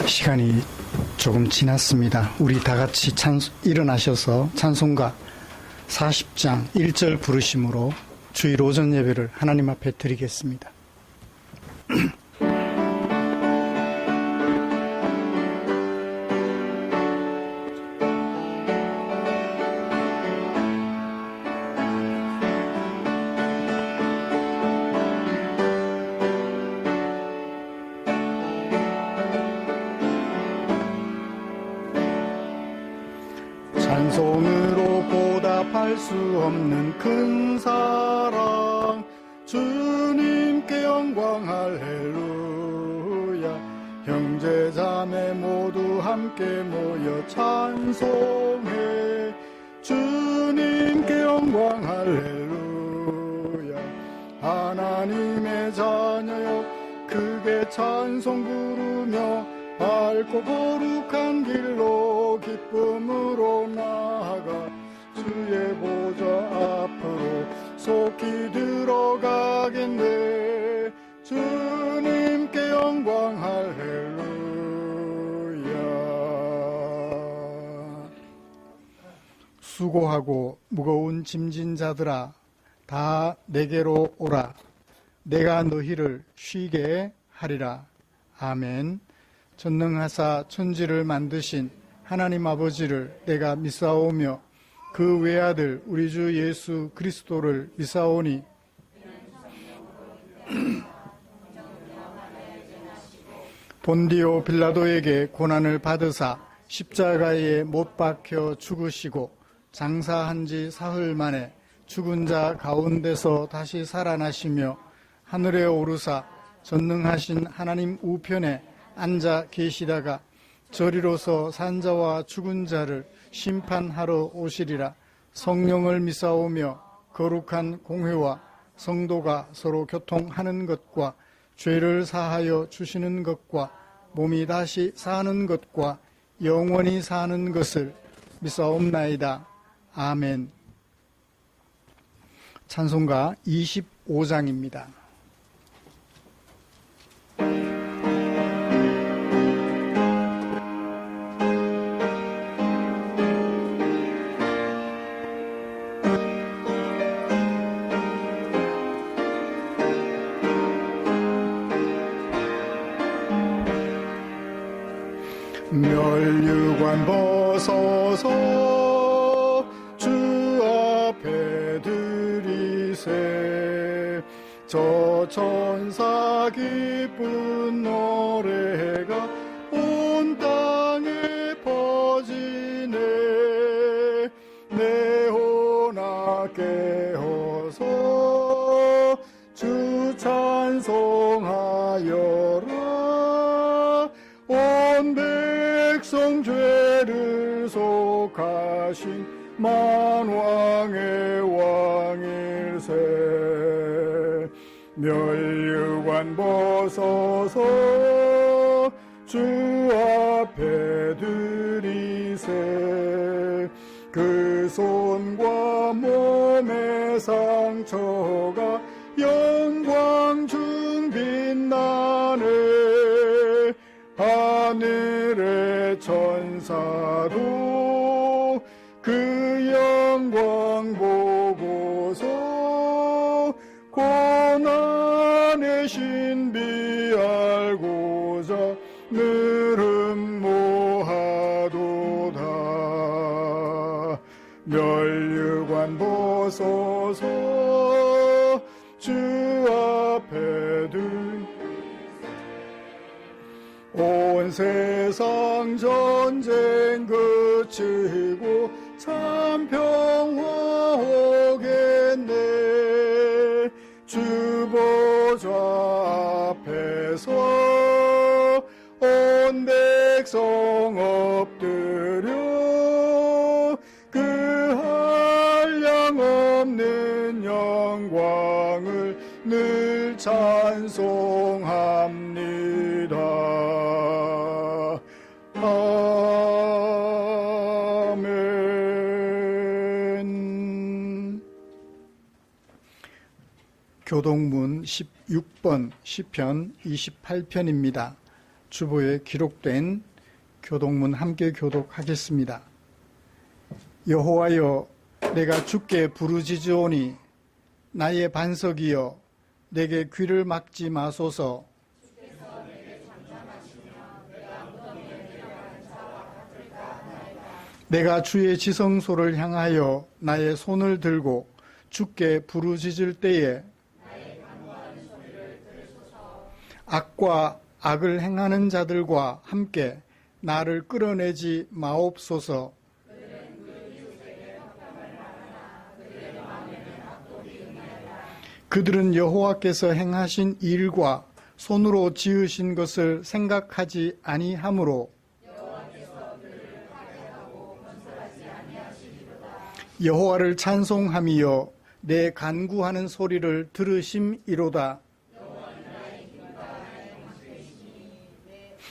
시간이 조금 지났습니다. 우리 다 같이 일어나셔서 찬송가 40장 1절 부르심으로 주일 오전 예배를 하나님 앞에 드리겠습니다. 찬송으로 보답할 수 없는 큰 사랑, 주님께 영광 할렐루야. 형제 자매 모두 함께 모여 찬송해, 주님께 영광 할렐루야. 하나님의 자녀여 크게 찬송 부르며 밝고 거룩한 길로 기쁨으로 나아가 주의 보좌 앞으로 속히 들어가겠네. 주님께 영광 할렐루야. 수고하고 무거운 짐진 자들아 다 내게로 오라. 내가 너희를 쉬게 하리라. 아멘. 전능하사 천지를 만드신 하나님 아버지를 내가 믿사오며 그 외아들 우리 주 예수 그리스도를 믿사오니 본디오 빌라도에게 고난을 받으사 십자가에 못 박혀 죽으시고 장사한 지 사흘 만에 죽은 자 가운데서 다시 살아나시며 하늘에 오르사 전능하신 하나님 우편에 앉아 계시다가 저리로서 산자와 죽은 자를 심판하러 오시리라. 성령을 믿사오며 거룩한 공회와 성도가 서로 교통하는 것과 죄를 사하여 주시는 것과 몸이 다시 사는 것과 영원히 사는 것을 믿사옵나이다. 아멘. 찬송가 25장입니다. 멸류관 벗어서 주 앞에 드리세. 저 천사 기쁜 노래가 온 땅에 퍼지네. 내 혼아 깨어서 주 찬송하여라. 온 백성 죄를 속하신 만왕의 왕일세. 멸류관 벗어서 주 앞에 드리세. 그 손과 몸의 상처가 영광 중 빛나네. 하늘의 천사도 그 영광 보고서 고난의 신비 알고자 늘 음모하도다. 멸류관 벗어서 주 앞에 온 세상 전쟁 그치고 참 평화 오겠네. 주 보좌 앞에서 온 백성 엎드려 그 한량 없는 영광을 늘 찬송합니다. 아멘. 교동문 16번 시편 28편입니다. 주보에 기록된 교독문 함께 교독하겠습니다. 여호와여, 내가 주께 부르짖으오니 나의 반석이여, 내게 귀를 막지 마소서. 내가 주의 지성소를 향하여 나의 손을 들고 주께 부르짖을 때에 악과 악을 행하는 자들과 함께 나를 끌어내지 마옵소서. 그들은 여호와께서 행하신 일과 손으로 지으신 것을 생각하지 아니하므로 여호와를 찬송하며 내 간구하는 소리를 들으심이로다.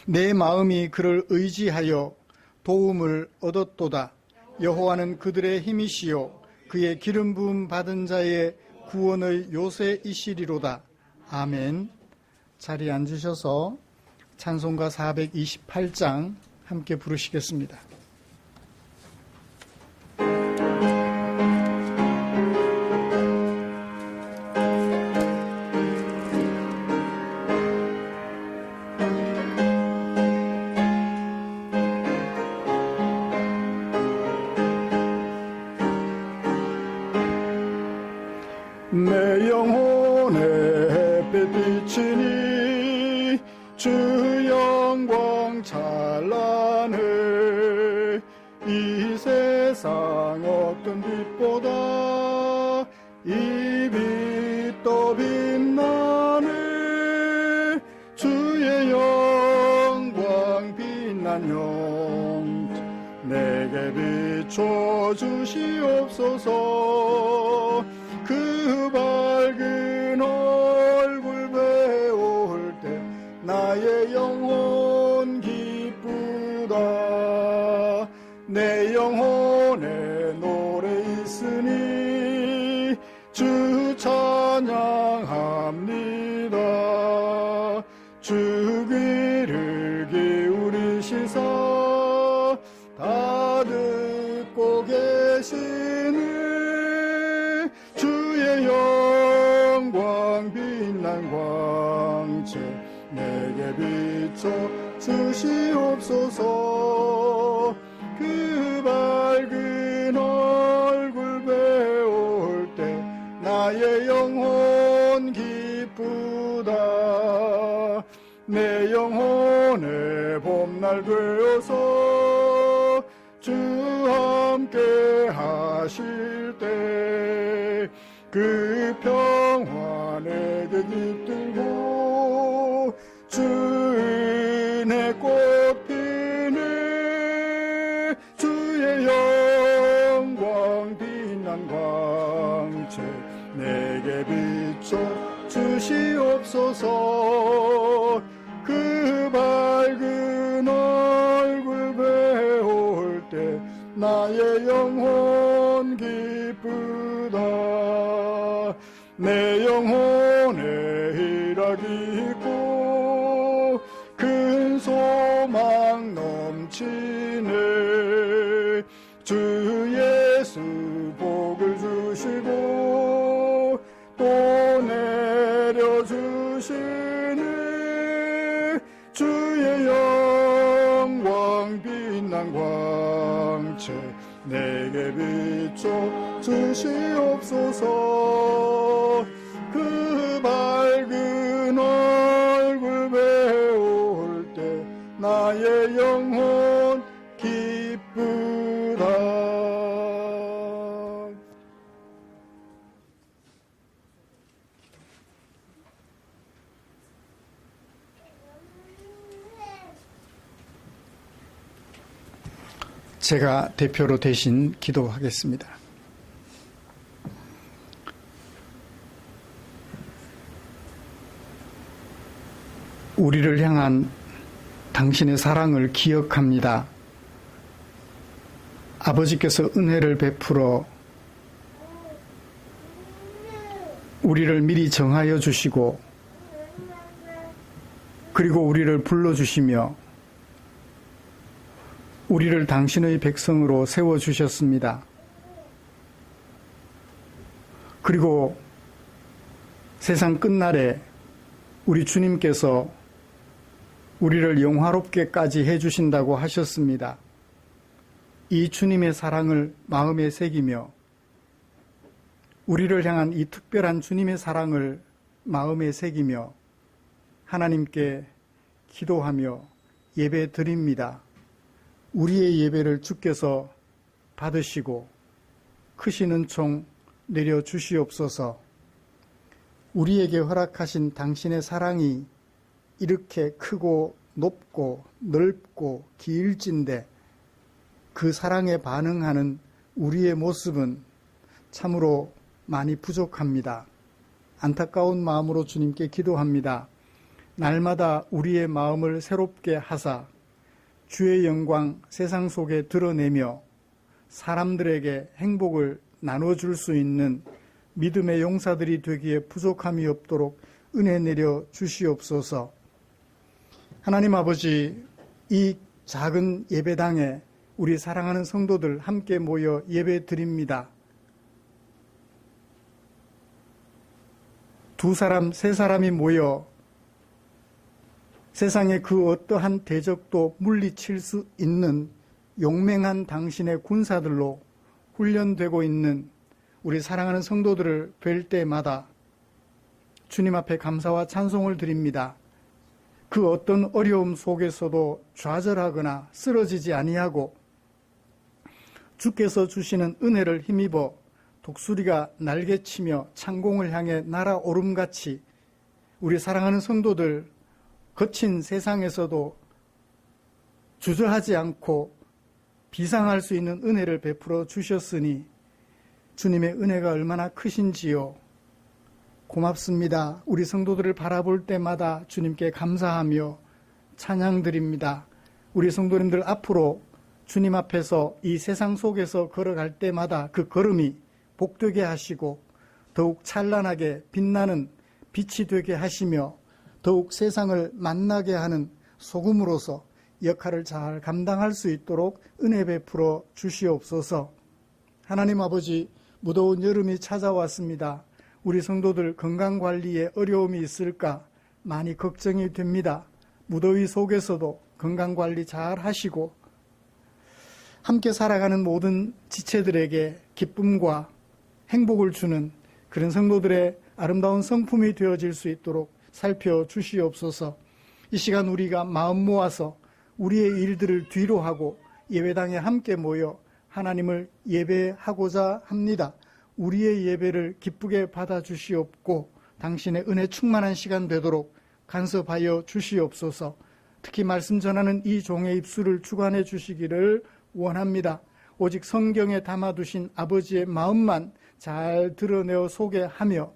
내 마음이 그를 의지하여 도움을 얻었도다. 여호와는 그들의 힘이시요 그의 기름 부음 받은 자의 구원의 요새이시리로다. 아멘. 자리에 앉으셔서 찬송가 428장 함께 부르시겠습니다. 내 영혼의 햇빛 비치니 주 영광 찬란해. 이 세상 어떤 빛보다 이 빛 더 빛나네. 주의 영광 빛난 영광 내게 비춰 주시옵소서. 그 밝은 얼굴 배울 때 나의 영혼 기쁘다. 내 영혼에 노래 있으니 주 찬양합니다. 주 귀를 기울이시사 다 듣고 계시니 주의 영광 빛난 광채 내게 비춰 주시옵소서. 그 밝은 얼굴 배울 때 나의 영혼 기쁘다. 내 영혼의 봄날 되어서 주 함께 하실 때 그 평화 내게 깃들고 주 은혜 꽃 피네. 주의 영광 빛난 광채 내게 비춰 주시옵소서. 그 밝은 얼굴 배울 때 나의 영혼 기쁘다. 내 영혼에 희락이 있고 큰 소망 넘치네. 주 예수 복을 주시고 또 내려주시네. 주의 영광 빛난 광채 내게 비춰 주시옵소서. 그 밝은 얼굴 배울 때 나의 영혼 기쁘다. 제가 대표로 대신 기도하겠습니다. 우리를 향한 당신의 사랑을 기억합니다. 아버지께서 은혜를 베풀어 우리를 미리 정하여 주시고 그리고 우리를 불러주시며 우리를 당신의 백성으로 세워주셨습니다. 그리고 세상 끝날에 우리 주님께서 우리를 영화롭게까지 해주신다고 하셨습니다. 이 주님의 사랑을 마음에 새기며 우리를 향한 이 특별한 주님의 사랑을 마음에 새기며 하나님께 기도하며 예배 드립니다. 우리의 예배를 주께서 받으시고 크신 은총 내려주시옵소서. 우리에게 허락하신 당신의 사랑이 이렇게 크고 높고 넓고 길진데 그 사랑에 반응하는 우리의 모습은 참으로 많이 부족합니다. 안타까운 마음으로 주님께 기도합니다. 날마다 우리의 마음을 새롭게 하사 주의 영광 세상 속에 드러내며 사람들에게 행복을 나눠줄 수 있는 믿음의 용사들이 되기에 부족함이 없도록 은혜 내려 주시옵소서. 하나님 아버지, 이 작은 예배당에 우리 사랑하는 성도들 함께 모여 예배 드립니다. 2사람, 3사람이 모여 세상의 그 어떠한 대적도 물리칠 수 있는 용맹한 당신의 군사들로 훈련되고 있는 우리 사랑하는 성도들을 뵐 때마다 주님 앞에 감사와 찬송을 드립니다. 그 어떤 어려움 속에서도 좌절하거나 쓰러지지 아니하고 주께서 주시는 은혜를 힘입어 독수리가 날개치며 창공을 향해 날아오름같이 우리 사랑하는 성도들 거친 세상에서도 주저하지 않고 비상할 수 있는 은혜를 베풀어 주셨으니 주님의 은혜가 얼마나 크신지요. 고맙습니다. 우리 성도들을 바라볼 때마다 주님께 감사하며 찬양드립니다. 우리 성도님들 앞으로 주님 앞에서 이 세상 속에서 걸어갈 때마다 그 걸음이 복되게 하시고 더욱 찬란하게 빛나는 빛이 되게 하시며 더욱 세상을 만나게 하는 소금으로서 역할을 잘 감당할 수 있도록 은혜 베풀어 주시옵소서. 하나님 아버지, 무더운 여름이 찾아왔습니다. 우리 성도들 건강관리에 어려움이 있을까 많이 걱정이 됩니다. 무더위 속에서도 건강관리 잘 하시고 함께 살아가는 모든 지체들에게 기쁨과 행복을 주는 그런 성도들의 아름다운 성품이 되어질 수 있도록 살펴주시옵소서. 이 시간 우리가 마음 모아서 우리의 일들을 뒤로 하고 예배당에 함께 모여 하나님을 예배하고자 합니다. 우리의 예배를 기쁘게 받아주시옵고 당신의 은혜 충만한 시간 되도록 간섭하여 주시옵소서. 특히 말씀 전하는 이 종의 입술을 주관해 주시기를 원합니다. 오직 성경에 담아두신 아버지의 마음만 잘 드러내어 소개하며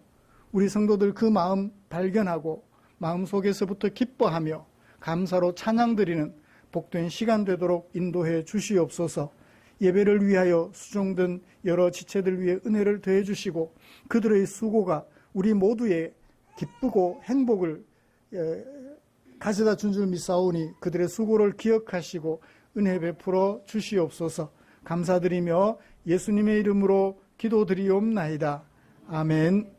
우리 성도들 그 마음 발견하고 마음속에서부터 기뻐하며 감사로 찬양드리는 복된 시간 되도록 인도해 주시옵소서. 예배를 위하여 수종된 여러 지체들 위해 은혜를 더해 주시고 그들의 수고가 우리 모두의 기쁘고 행복을 가져다 준 줄 믿사오니 그들의 수고를 기억하시고 은혜 베풀어 주시옵소서. 감사드리며 예수님의 이름으로 기도드리옵나이다. 아멘.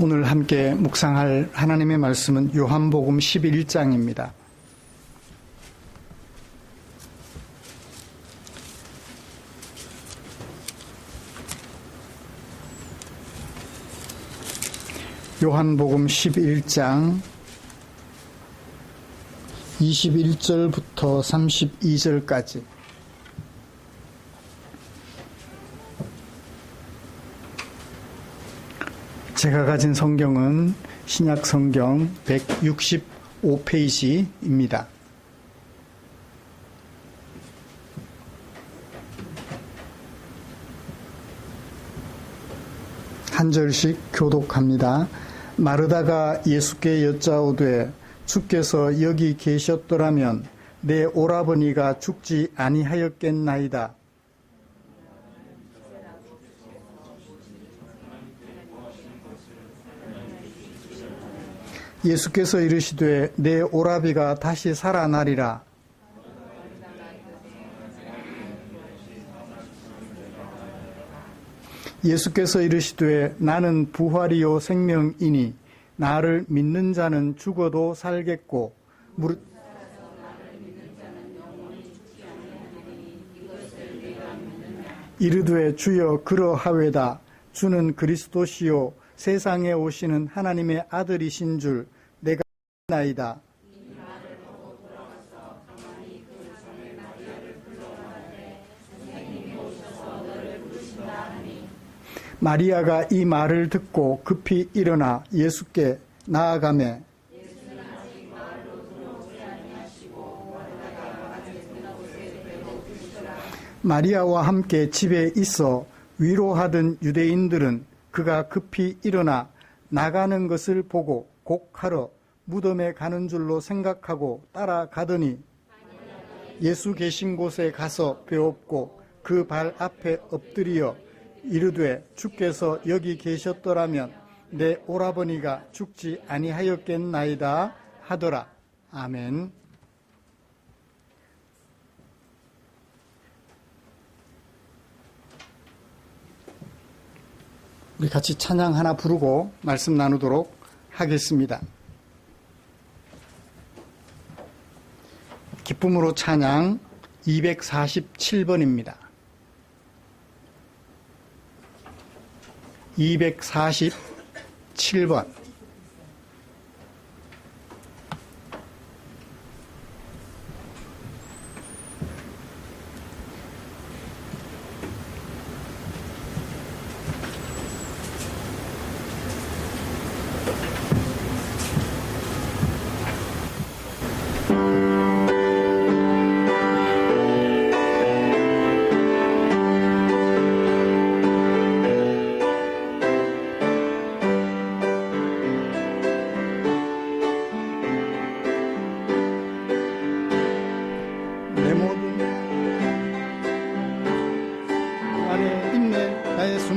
오늘 함께 묵상할 하나님의 말씀은 요한복음 11장입니다. 요한복음 11장 21절부터 32절까지 제가 가진 성경은 신약 성경 5페이지입니다. 한 절씩 교독합니다. 마르다가 예수께 여짜오되 주께서 여기 계셨더라면 내 오라버니가 죽지 아니하였겠나이다. 예수께서 이르시되 내 오라비가 다시 살아나리라. 예수께서 이르시되 나는 부활이요 생명이니 나를 믿는 자는 죽어도 살겠고 이르되 주여 그러하외다. 주는 그리스도시요 세상에 오시는 하나님의 아들이신 줄 내가 나이다. 마리아가 이 말을 듣고 급히 일어나 예수께 나아가매 마리아와 함께 집에 있어 위로하던 유대인들은 그가 급히 일어나 나가는 것을 보고 곡하러 무덤에 가는 줄로 생각하고 따라가더니 예수 계신 곳에 가서 배웠고 그 발 앞에 엎드려 이르되 주께서 여기 계셨더라면 내 오라버니가 죽지 아니하였겠나이다 하더라. 아멘. 우리 같이 찬양 하나 부르고 말씀 나누도록 하겠습니다. 기쁨으로 찬양 247번입니다. 247번.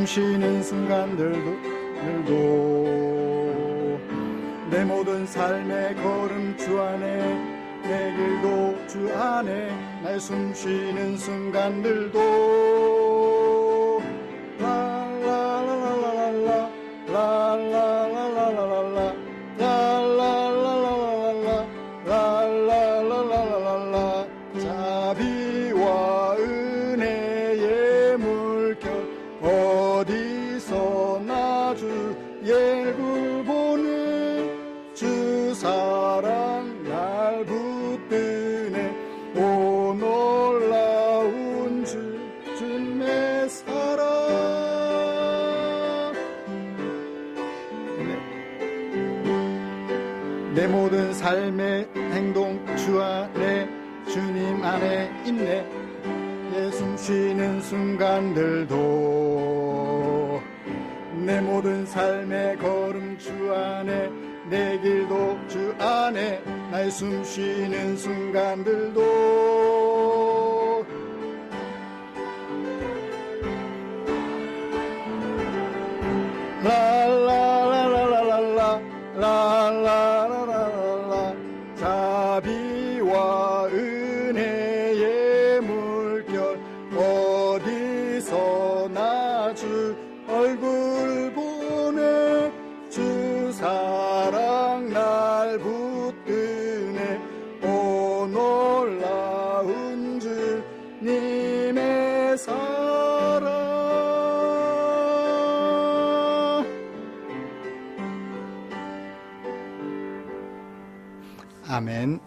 쉬는 순간들도 내 모든 삶의 걸음 주 안에 내 길도 주 안에 내 숨 쉬는 순간들도 라라라라라라 라라라라라라 라라라라라라 라라라라라라 자비와 은혜의 물결 어디서나 주 얼굴 보는 주 사랑 날 붙드네. 오 놀라운 주님의 사랑. 내 모든 삶의 행동 주 안에 주님 안에 있네. 내 숨 쉬는 순간들도 내 모든 삶의 걸음 주 안에 내 길도 주 안에 나의 숨 쉬는 순간들도 라라라라라라 라라라라라 자비와 은혜의 물결 어디서나 주 얼굴 보네. 주 사랑 날 붙드네. 오 놀라운 주님의 사랑. 아멘.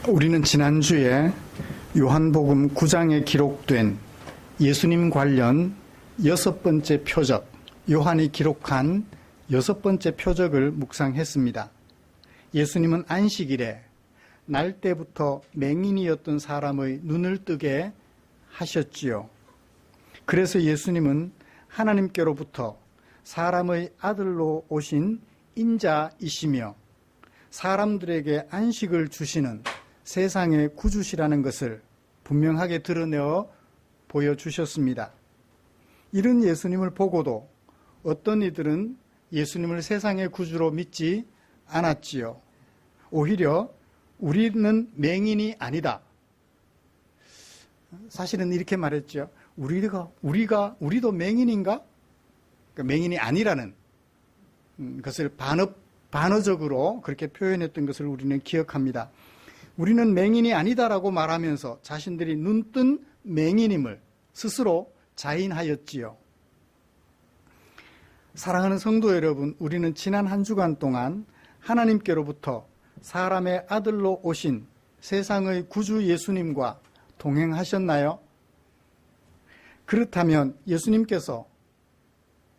우리는 지난주에 요한복음 9장에 기록된 예수님 관련 6번째 표적, 요한이 기록한 6번째 표적을 묵상했습니다. 예수님은 안식일에 날 때부터 맹인이었던 사람의 눈을 뜨게 하셨지요. 그래서 예수님은 하나님께로부터 사람의 아들로 오신 인자이시며 사람들에게 안식을 주시는 세상의 구주시라는 것을 분명하게 드러내어 보여주셨습니다. 이런 예수님을 보고도 어떤 이들은 예수님을 세상의 구주로 믿지 않았지요. 오히려 우리는 맹인이 아니다. 사실은 이렇게 말했죠. 우리도 맹인인가? 그러니까 맹인이 아니라는 것을 반어적으로 그렇게 표현했던 것을 우리는 기억합니다. 우리는 맹인이 아니다라고 말하면서 자신들이 눈뜬 맹인임을 스스로 자인하였지요. 사랑하는 성도 여러분, 우리는 지난 한 주간 동안 하나님께로부터 사람의 아들로 오신 세상의 구주 예수님과 동행하셨나요? 그렇다면 예수님께서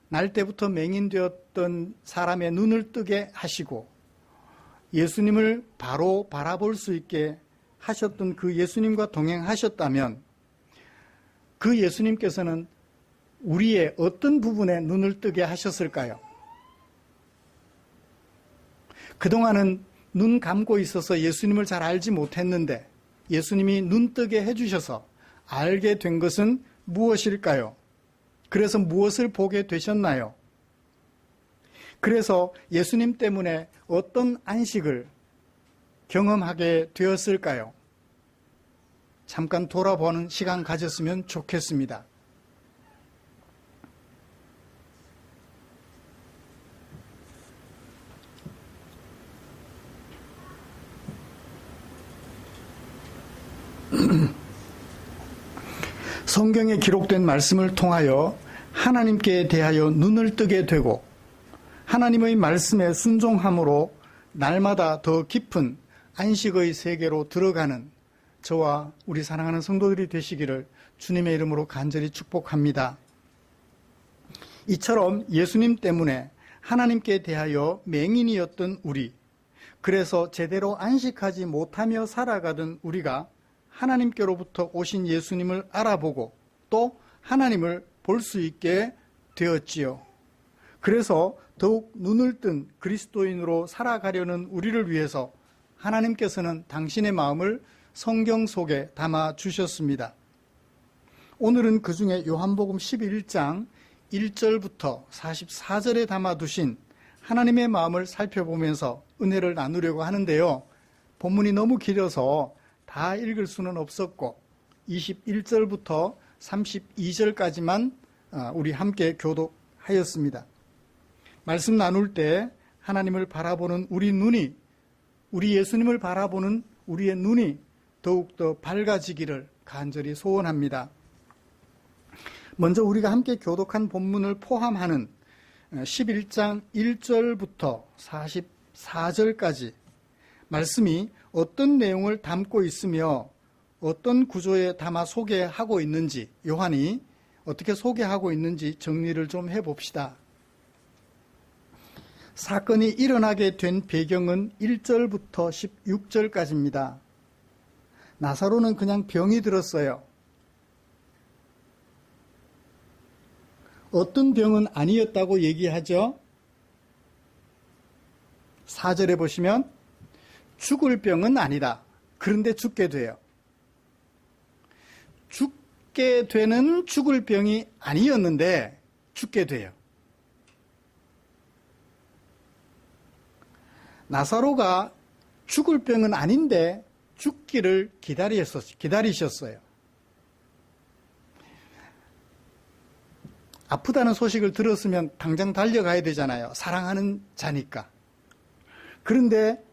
날 때부터 맹인되었던 사람의 눈을 뜨게 하시고 예수님을 바로 바라볼 수 있게 하셨던 그 예수님과 동행하셨다면 그 예수님께서는 우리의 어떤 부분에 눈을 뜨게 하셨을까요? 그동안은 눈 감고 있어서 예수님을 잘 알지 못했는데 예수님이 눈 뜨게 해주셔서 알게 된 것은 무엇일까요? 그래서 무엇을 보게 되셨나요? 그래서 예수님 때문에 어떤 안식을 경험하게 되었을까요? 잠깐 돌아보는 시간 가졌으면 좋겠습니다. 성경에 기록된 말씀을 통하여 하나님께 대하여 눈을 뜨게 되고 하나님의 말씀에 순종함으로 날마다 더 깊은 안식의 세계로 들어가는 저와 우리 사랑하는 성도들이 되시기를 주님의 이름으로 간절히 축복합니다. 이처럼 예수님 때문에 하나님께 대하여 맹인이었던 우리, 그래서 제대로 안식하지 못하며 살아가던 우리가 하나님께로부터 오신 예수님을 알아보고 또 하나님을 볼 수 있게 되었지요. 그래서 더욱 눈을 뜬 그리스도인으로 살아가려는 우리를 위해서 하나님께서는 당신의 마음을 성경 속에 담아 주셨습니다. 오늘은 그 중에 요한복음 11장 1절부터 44절에 담아 두신 하나님의 마음을 살펴보면서 은혜를 나누려고 하는데요. 본문이 너무 길어서 다 읽을 수는 없었고 21절부터 32절까지만 우리 함께 교독하였습니다. 말씀 나눌 때 하나님을 바라보는 우리 예수님을 바라보는 우리의 눈이 더욱더 밝아지기를 간절히 소원합니다. 먼저 우리가 함께 교독한 본문을 포함하는 11장 1절부터 44절까지 말씀이 어떤 내용을 담고 있으며 어떤 구조에 담아 소개하고 있는지, 요한이 어떻게 소개하고 있는지 정리를 좀 해봅시다. 사건이 일어나게 된 배경은 1절부터 16절까지입니다. 나사로는 그냥 병이 들었어요. 어떤 병은 아니었다고 얘기하죠? 4절에 보시면 죽을 병은 아니다. 그런데 죽게 돼요. 죽게 되는 죽을 병이 아니었는데 죽게 돼요. 나사로가 죽을 병은 아닌데 죽기를 기다리셨어요. 아프다는 소식을 들었으면 당장 달려가야 되잖아요. 사랑하는 자니까. 그런데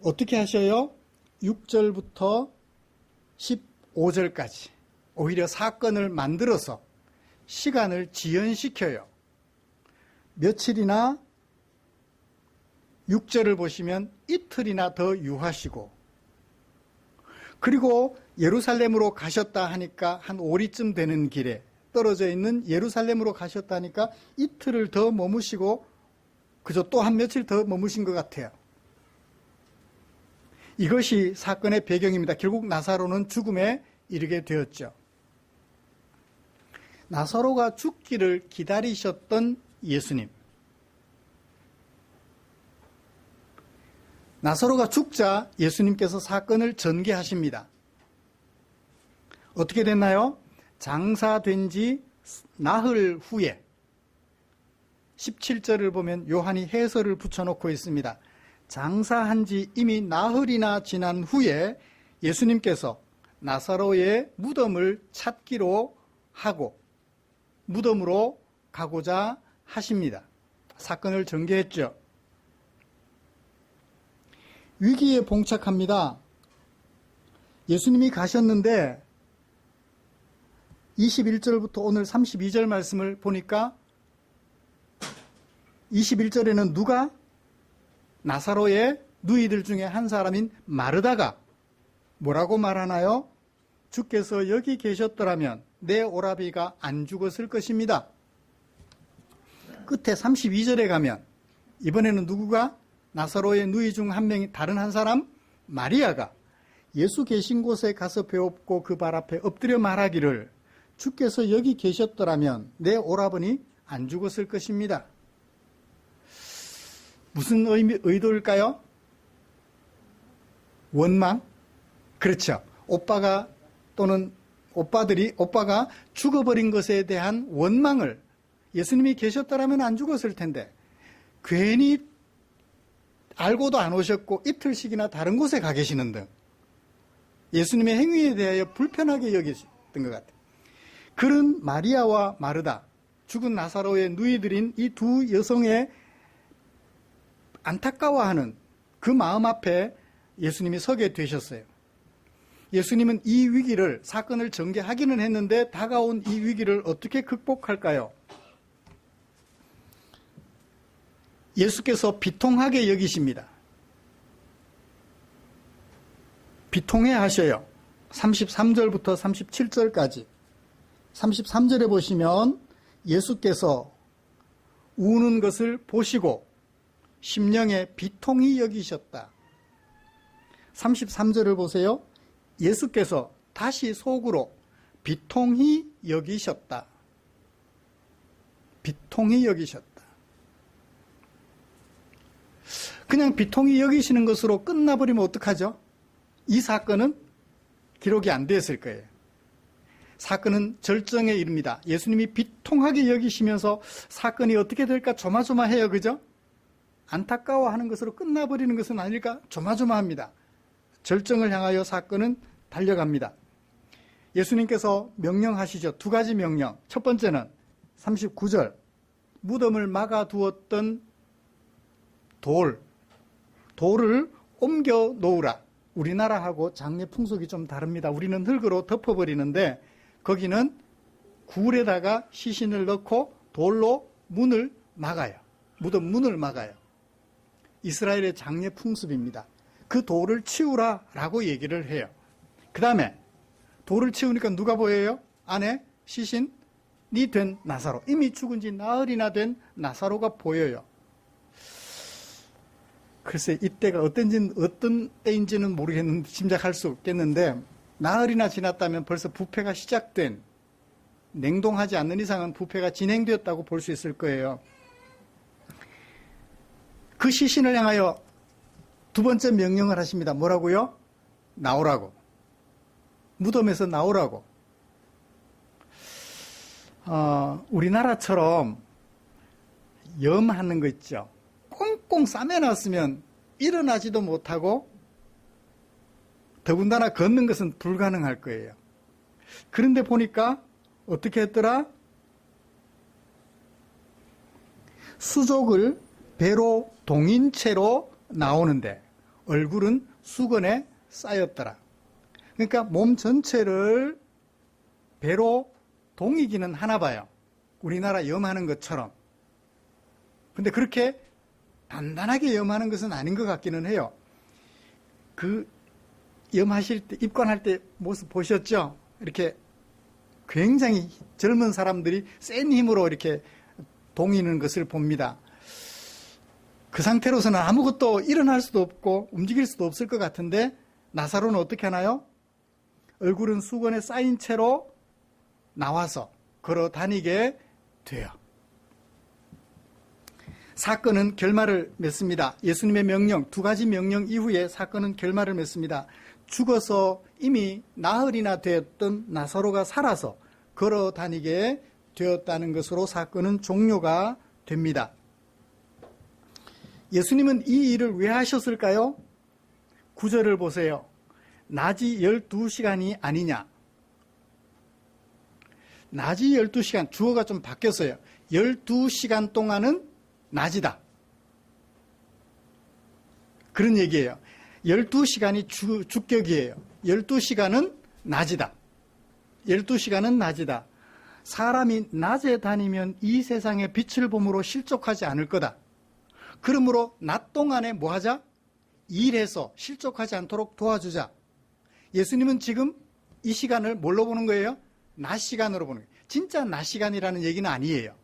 어떻게 하셔요? 6절부터 15절까지 오히려 사건을 만들어서 시간을 지연시켜요. 며칠이나 6절을 보시면 이틀이나 더 유하시고 그리고 예루살렘으로 가셨다 하니까 한 오리쯤 되는 길에 떨어져 있는 예루살렘으로 가셨다 하니까 이틀을 더 머무시고 그저 또 한 며칠 더 머무신 것 같아요. 이것이 사건의 배경입니다. 결국 나사로는 죽음에 이르게 되었죠. 나사로가 죽기를 기다리셨던 예수님. 나사로가 죽자 예수님께서 사건을 전개하십니다. 어떻게 됐나요? 장사된 지 나흘 후에 17절을 보면 요한이 해설을 붙여놓고 있습니다. 장사한 지 이미 나흘이나 지난 후에 예수님께서 나사로의 무덤을 찾기로 하고 무덤으로 가고자 하십니다. 사건을 전개했죠. 위기에 봉착합니다. 예수님이 가셨는데 21절부터 오늘 32절 말씀을 보니까 21절에는 누가? 나사로의 누이들 중에 한 사람인 마르다가 뭐라고 말하나요? 주께서 여기 계셨더라면 내 오라비가 안 죽었을 것입니다. 끝에 32절에 가면 이번에는 누구가? 나사로의 누이 중 한 명이 다른 한 사람? 마리아가 예수 계신 곳에 가서 배웠고 그 발 앞에 엎드려 말하기를 주께서 여기 계셨더라면 내 오라버니 안 죽었을 것입니다. 무슨 의도일까요? 원망? 그렇죠. 오빠가 죽어버린 것에 대한 원망을 예수님이 계셨더라면 안 죽었을 텐데 괜히 알고도 안 오셨고 이틀씩이나 다른 곳에 가 계시는 등 예수님의 행위에 대하여 불편하게 여기셨던 것 같아요. 그런 마리아와 마르다, 죽은 나사로의 누이들인 이 두 여성의 안타까워하는 그 마음 앞에 예수님이 서게 되셨어요. 예수님은 이 위기를, 사건을 전개하기는 했는데 다가온 이 위기를 어떻게 극복할까요? 예수께서 비통하게 여기십니다. 비통해 하셔요. 33절부터 37절까지. 33절에 보시면 예수께서 우는 것을 보시고 심령에 비통히 여기셨다. 33절을 보세요. 예수께서 다시 속으로 비통히 여기셨다. 비통히 여기셨다. 그냥 비통히 여기시는 것으로 끝나버리면 어떡하죠? 이 사건은 기록이 안 됐을 거예요. 사건은 절정에 이릅니다. 예수님이 비통하게 여기시면서 사건이 어떻게 될까 조마조마해요. 그죠? 안타까워하는 것으로 끝나버리는 것은 아닐까 조마조마합니다. 절정을 향하여 사건은 달려갑니다. 예수님께서 명령하시죠. 두 가지 명령. 첫 번째는 39절 무덤을 막아두었던 돌을 옮겨 놓으라. 우리나라하고 장례 풍속이 좀 다릅니다. 우리는 흙으로 덮어버리는데 거기는 굴에다가 시신을 넣고 돌로 문을 막아요. 무덤 문을 막아요. 이스라엘의 장례 풍습입니다. 그 돌을 치우라라고 얘기를 해요. 그 다음에 돌을 치우니까 누가 보여요? 안에 시신이 된 나사로, 이미 죽은 지 나흘이나 된 나사로가 보여요. 글쎄 이때가 어떤 때인지는 모르겠는데 짐작할 수 없겠는데 나흘이나 지났다면 벌써 부패가 시작된, 냉동하지 않는 이상은 부패가 진행되었다고 볼 수 있을 거예요. 그 시신을 향하여 두 번째 명령을 하십니다. 뭐라고요? 나오라고. 무덤에서 나오라고. 우리나라처럼 염하는 거 있죠. 꽁꽁 싸매놨으면 일어나지도 못하고 더군다나 걷는 것은 불가능할 거예요. 그런데 보니까 어떻게 했더라? 수족을 배로 동인 채로 나오는데 얼굴은 수건에 쌓였더라. 그러니까 몸 전체를 배로 동이기는 하나 봐요. 우리나라 염하는 것처럼. 근데 그렇게 단단하게 염하는 것은 아닌 것 같기는 해요. 그 염하실 때, 입관할 때 모습 보셨죠? 이렇게 굉장히 젊은 사람들이 센 힘으로 이렇게 동이는 것을 봅니다. 그 상태로서는 아무것도 일어날 수도 없고 움직일 수도 없을 것 같은데 나사로는 어떻게 하나요? 얼굴은 수건에 쌓인 채로 나와서 걸어 다니게 돼요. 사건은 결말을 맺습니다. 예수님의 명령, 두 가지 명령 이후에 사건은 결말을 맺습니다. 죽어서 이미 나흘이나 되었던 나사로가 살아서 걸어 다니게 되었다는 것으로 사건은 종료가 됩니다. 예수님은 이 일을 왜 하셨을까요? 9절을 보세요. 낮이 12시간이 아니냐. 낮이 12시간, 주어가 좀 바뀌었어요. 12시간 동안은 낮이다. 그런 얘기예요. 12시간이 주격이에요. 12시간은 낮이다. 12시간은 낮이다. 사람이 낮에 다니면 이 세상의 빛을 봄으로 실족하지 않을 거다. 그러므로 낮 동안에 뭐 하자? 일해서 실족하지 않도록 도와주자. 예수님은 지금 이 시간을 뭘로 보는 거예요? 낮 시간으로 보는 거예요. 진짜 낮 시간이라는 얘기는 아니에요.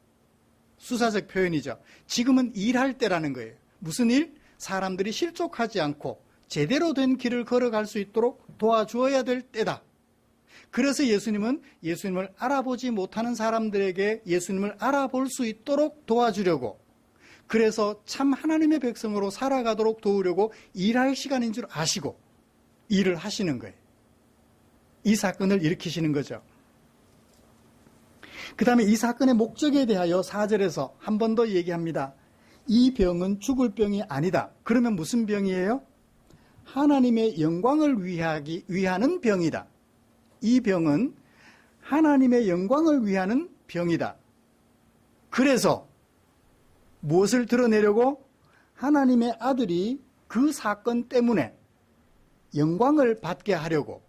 수사적 표현이죠. 지금은 일할 때라는 거예요. 무슨 일? 사람들이 실족하지 않고 제대로 된 길을 걸어갈 수 있도록 도와주어야 될 때다. 그래서 예수님은 예수님을 알아보지 못하는 사람들에게 예수님을 알아볼 수 있도록 도와주려고, 그래서 참 하나님의 백성으로 살아가도록 도우려고 일할 시간인 줄 아시고 일을 하시는 거예요. 이 사건을 일으키시는 거죠. 그 다음에 이 사건의 목적에 대하여 4절에서 한 번 더 얘기합니다. 이 병은 죽을 병이 아니다. 그러면 무슨 병이에요? 하나님의 영광을 위하는 병이다. 이 병은 하나님의 영광을 위하는 병이다. 그래서 무엇을 드러내려고? 하나님의 아들이 그 사건 때문에 영광을 받게 하려고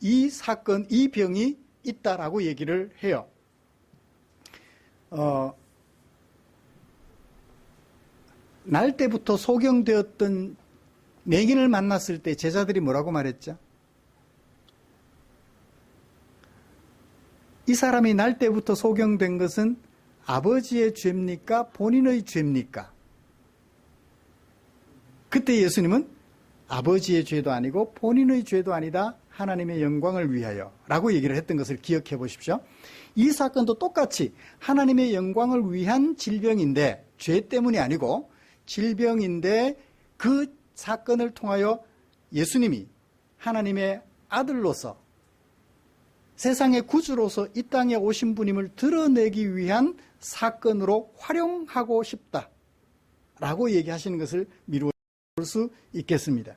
이 사건, 이 병이 있다라고 얘기를 해요. 날 때부터 소경되었던 맹인을 만났을 때 제자들이 뭐라고 말했죠? 이 사람이 날 때부터 소경된 것은 아버지의 죄입니까? 본인의 죄입니까? 그때 예수님은 아버지의 죄도 아니고 본인의 죄도 아니다. 하나님의 영광을 위하여 라고 얘기를 했던 것을 기억해 보십시오. 이 사건도 똑같이 하나님의 영광을 위한 질병인데, 죄 때문이 아니고 질병인데, 그 사건을 통하여 예수님이 하나님의 아들로서 세상의 구주로서 이 땅에 오신 분임을 드러내기 위한 사건으로 활용하고 싶다라고 얘기하시는 것을 미루어 볼 수 있겠습니다.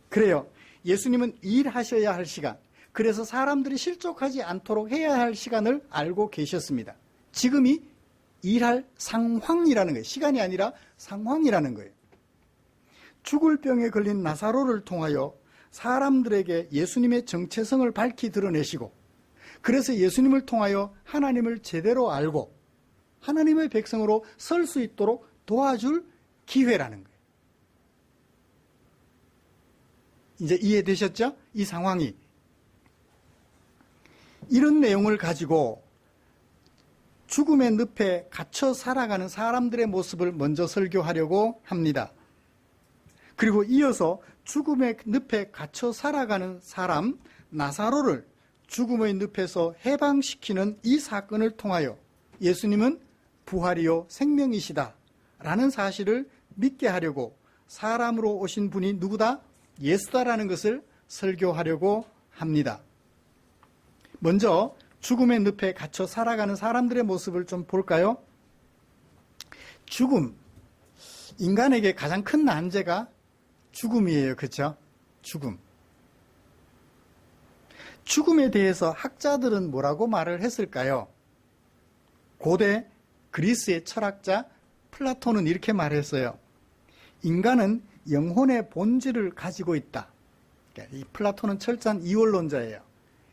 그래요. 예수님은 일하셔야 할 시간, 그래서 사람들이 실족하지 않도록 해야 할 시간을 알고 계셨습니다. 지금이 일할 상황이라는 거예요. 시간이 아니라 상황이라는 거예요. 죽을 병에 걸린 나사로를 통하여 사람들에게 예수님의 정체성을 밝히 드러내시고, 그래서 예수님을 통하여 하나님을 제대로 알고 하나님의 백성으로 설 수 있도록 도와줄 기회라는 거예요. 이제 이해되셨죠? 이 상황이. 이런 내용을 가지고 죽음의 늪에 갇혀 살아가는 사람들의 모습을 먼저 설교하려고 합니다. 그리고 이어서 죽음의 늪에 갇혀 살아가는 사람 나사로를 죽음의 늪에서 해방시키는 이 사건을 통하여 예수님은 부활이요 생명이시다 라는 사실을 믿게 하려고 사람으로 오신 분이 누구다? 예수다라는 것을 설교하려고 합니다. 먼저 죽음의 늪에 갇혀 살아가는 사람들의 모습을 좀 볼까요? 죽음, 인간에게 가장 큰 난제가 죽음이에요. 그렇죠? 죽음. 죽음에 대해서 학자들은 뭐라고 말을 했을까요? 고대 그리스의 철학자 플라톤은 이렇게 말했어요. 인간은 영혼의 본질을 가지고 있다. 이 플라톤은 철저한 이원론자예요.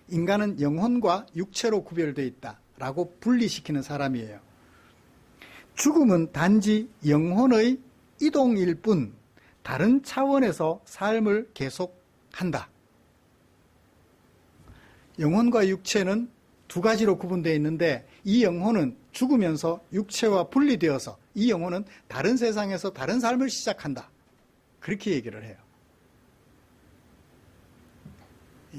인간은 영혼과 육체로 구별되어 있다라고 분리시키는 사람이에요. 죽음은 단지 영혼의 이동일 뿐 다른 차원에서 삶을 계속한다. 영혼과 육체는 두 가지로 구분되어 있는데 이 영혼은 죽으면서 육체와 분리되어서 이 영혼은 다른 세상에서 다른 삶을 시작한다. 그렇게 얘기를 해요.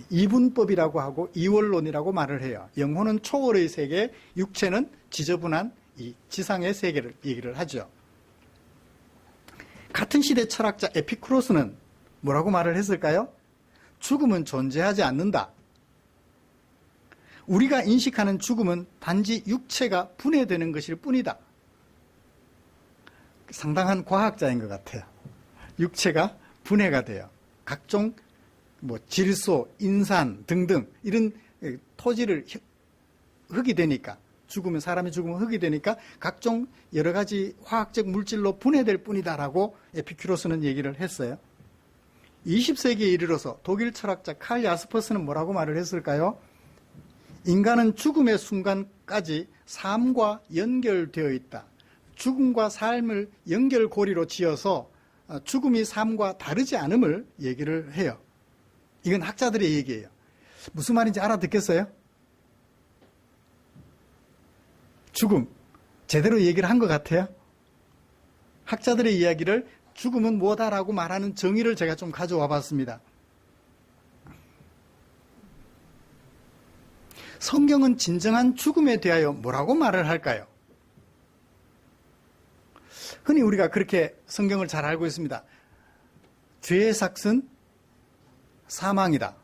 이분법이라고 하고 이원론이라고 말을 해요. 영혼은 초월의 세계, 육체는 지저분한 이 지상의 세계를 얘기를 하죠. 같은 시대 철학자 에피쿠로스는 뭐라고 말을 했을까요? 죽음은 존재하지 않는다. 우리가 인식하는 죽음은 단지 육체가 분해되는 것일 뿐이다. 상당한 과학자인 것 같아요. 육체가 분해가 돼요. 각종 질소, 인산 등등 이런 토지를 흙이 되니까 죽으면 사람이 죽으면 흙이 되니까 각종 여러 가지 화학적 물질로 분해될 뿐이다라고 에피큐로스는 얘기를 했어요. 20세기에 이르러서 독일 철학자 칼 야스퍼스는 뭐라고 말을 했을까요? 인간은 죽음의 순간까지 삶과 연결되어 있다. 죽음과 삶을 연결고리로 지어서 죽음이 삶과 다르지 않음을 얘기를 해요. 이건 학자들의 얘기예요. 무슨 말인지 알아듣겠어요? 죽음, 제대로 얘기를 한 것 같아요? 학자들의 이야기를 죽음은 뭐다라고 말하는 정의를 제가 좀 가져와 봤습니다. 성경은 진정한 죽음에 대하여 뭐라고 말을 할까요? 흔히 우리가 그렇게 성경을 잘 알고 있습니다. 죄의 삭은 사망이다.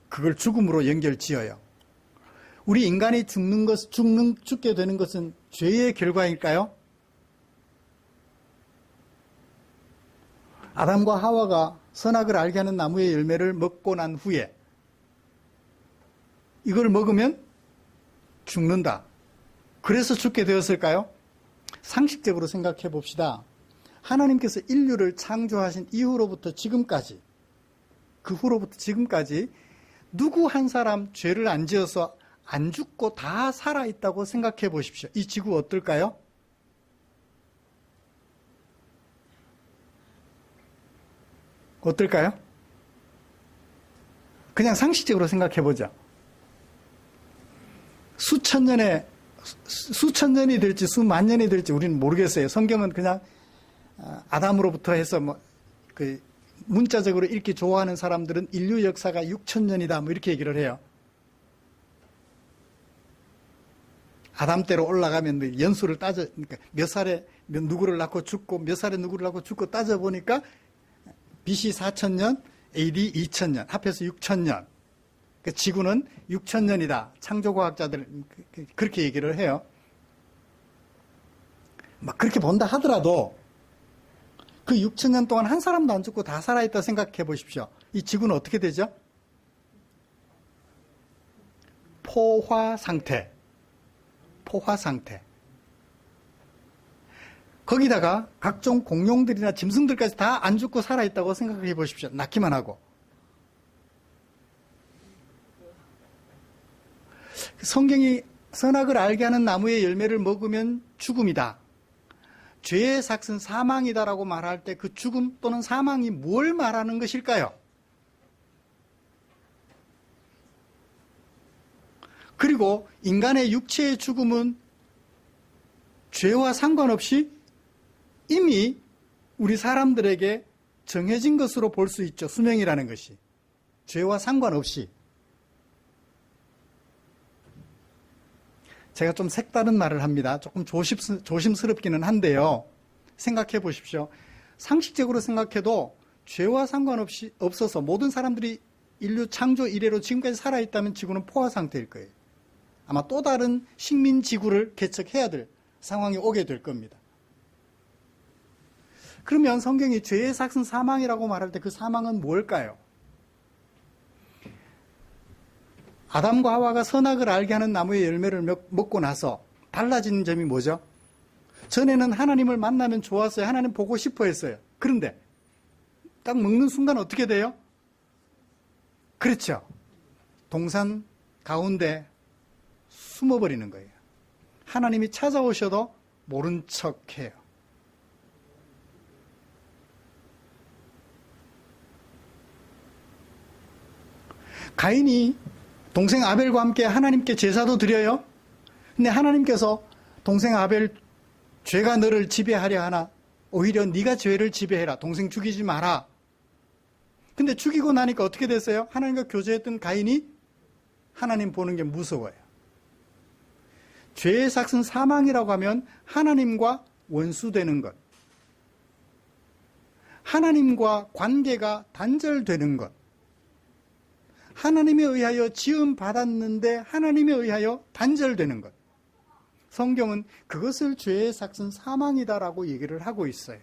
그걸 죽음으로 연결지어요. 우리 인간이 죽게 되는 것은 죄의 결과일까요? 아담과 하와가 선악을 알게 하는 나무의 열매를 먹고 난 후에 이걸 먹으면 죽는다. 그래서 죽게 되었을까요? 상식적으로 생각해 봅시다. 하나님께서 인류를 창조하신 이후로부터 지금까지, 그 후로부터 지금까지 누구 한 사람 죄를 안 지어서 안 죽고 다 살아있다고 생각해 보십시오. 이 지구 어떨까요? 어떨까요? 그냥 상식적으로 생각해 보죠. 수천 년이 될지 수만 년이 될지 우리는 모르겠어요. 성경은 그냥 아담으로부터 해서 문자적으로 읽기 좋아하는 사람들은 인류 역사가 6,000년이다 이렇게 얘기를 해요. 아담 때로 올라가면 연수를 그러니까 몇 살에 누구를 낳고 죽고 몇 살에 누구를 낳고 죽고 따져보니까 BC 4,000년, AD 2,000년, 합해서 6,000년. 그러니까 지구는 6,000년이다. 창조과학자들 그렇게 얘기를 해요. 막 그렇게 본다 하더라도 그 6,000년 동안 한 사람도 안 죽고 다 살아있다 생각해 보십시오. 이 지구는 어떻게 되죠? 포화 상태. 거기다가 각종 공룡들이나 짐승들까지 다 안 죽고 살아있다고 생각해 보십시오. 낳기만 하고. 성경이 선악을 알게 하는 나무의 열매를 먹으면 죽음이다. 죄의 삭은 사망이다라고 말할 때 그 죽음 또는 사망이 뭘 말하는 것일까요? 그리고 인간의 육체의 죽음은 죄와 상관없이 이미 우리 사람들에게 정해진 것으로 볼 수 있죠. 수명이라는 것이. 죄와 상관없이. 제가 좀 색다른 말을 합니다. 조금 조심스럽기는 한데요. 생각해 보십시오. 상식적으로 생각해도 죄와 상관없이 없어서 모든 사람들이 인류 창조 이래로 지금까지 살아있다면 지구는 포화 상태일 거예요. 아마 또 다른 식민지구를 개척해야 될 상황이 오게 될 겁니다. 그러면 성경이 죄의 삭은 사망이라고 말할 때 그 사망은 뭘까요? 아담과 하와가 선악을 알게 하는 나무의 열매를 먹고 나서 달라지는 점이 뭐죠? 전에는 하나님을 만나면 좋았어요. 하나님 보고 싶어 했어요. 그런데 딱 먹는 순간 어떻게 돼요? 그렇죠. 동산 가운데 숨어버리는 거예요. 하나님이 찾아오셔도 모른 척해요. 가인이 동생 아벨과 함께 하나님께 제사도 드려요. 근데 하나님께서 동생 아벨 죄가 너를 지배하려 하나 오히려 네가 죄를 지배해라. 동생 죽이지 마라. 근데 죽이고 나니까 어떻게 됐어요? 하나님과 교제했던 가인이 하나님 보는 게 무서워요. 죄의 삭은 사망이라고 하면 하나님과 원수되는 것, 하나님과 관계가 단절되는 것, 하나님에 의하여 지음 받았는데 하나님에 의하여 단절되는 것. 성경은 그것을 죄의 삭은 사망이다라고 얘기를 하고 있어요.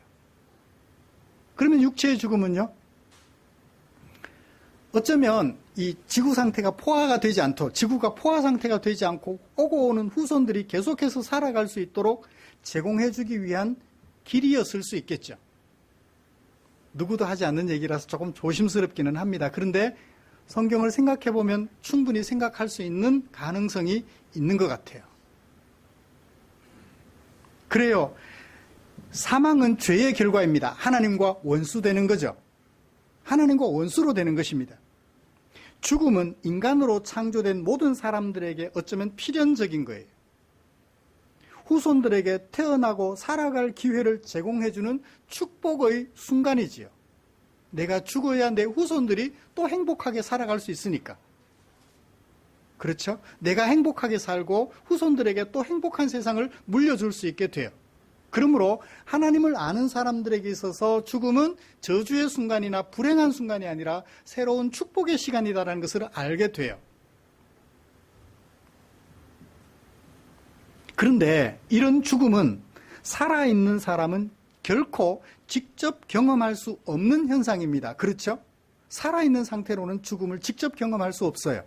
그러면 육체의 죽음은요? 어쩌면 이 지구 상태가 포화가 되지 않도록, 지구가 포화 상태가 되지 않고 오고 오는 후손들이 계속해서 살아갈 수 있도록 제공해주기 위한 길이었을 수 있겠죠. 누구도 하지 않는 얘기라서 조금 조심스럽기는 합니다. 그런데 성경을 생각해 보면 충분히 생각할 수 있는 가능성이 있는 것 같아요. 그래요. 사망은 죄의 결과입니다. 하나님과 원수되는 거죠. 하나님과 원수로 되는 것입니다. 죽음은 인간으로 창조된 모든 사람들에게 어쩌면 필연적인 거예요. 후손들에게 태어나고 살아갈 기회를 제공해주는 축복의 순간이지요. 내가 죽어야 내 후손들이 또 행복하게 살아갈 수 있으니까. 그렇죠? 내가 행복하게 살고 후손들에게 또 행복한 세상을 물려줄 수 있게 돼요. 그러므로 하나님을 아는 사람들에게 있어서 죽음은 저주의 순간이나 불행한 순간이 아니라 새로운 축복의 시간이다라는 것을 알게 돼요. 그런데 이런 죽음은 살아있는 사람은 결코 직접 경험할 수 없는 현상입니다. 그렇죠? 살아있는 상태로는 죽음을 직접 경험할 수 없어요.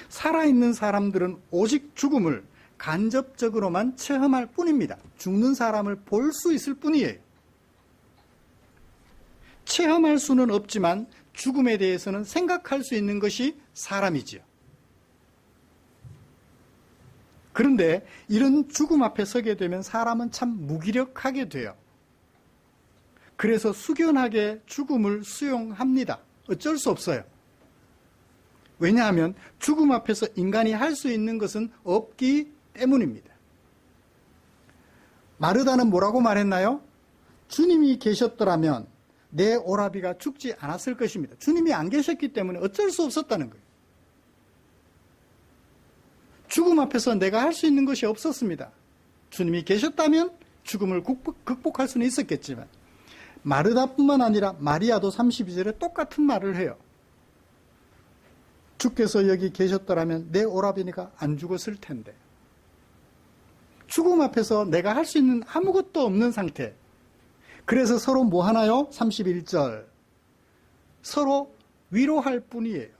살아있는 사람들은 오직 죽음을 간접적으로만 체험할 뿐입니다. 죽는 사람을 볼 수 있을 뿐이에요. 체험할 수는 없지만 죽음에 대해서는 생각할 수 있는 것이 사람이지요. 그런데 이런 죽음 앞에 서게 되면 사람은 참 무기력하게 돼요. 그래서 숙연하게 죽음을 수용합니다. 어쩔 수 없어요. 왜냐하면 죽음 앞에서 인간이 할 수 있는 것은 없기 때문입니다. 마르다는 뭐라고 말했나요? 주님이 계셨더라면 내 오라비가 죽지 않았을 것입니다. 주님이 안 계셨기 때문에 어쩔 수 없었다는 거예요. 죽음 앞에서 내가 할 수 있는 것이 없었습니다. 주님이 계셨다면 죽음을 극복할 수는 있었겠지만 마르다뿐만 아니라 마리아도 32절에 똑같은 말을 해요. 주께서 여기 계셨더라면 내 오라비니가 안 죽었을 텐데. 죽음 앞에서 내가 할 수 있는 아무것도 없는 상태. 그래서 서로 뭐 하나요? 31절. 서로 위로할 뿐이에요.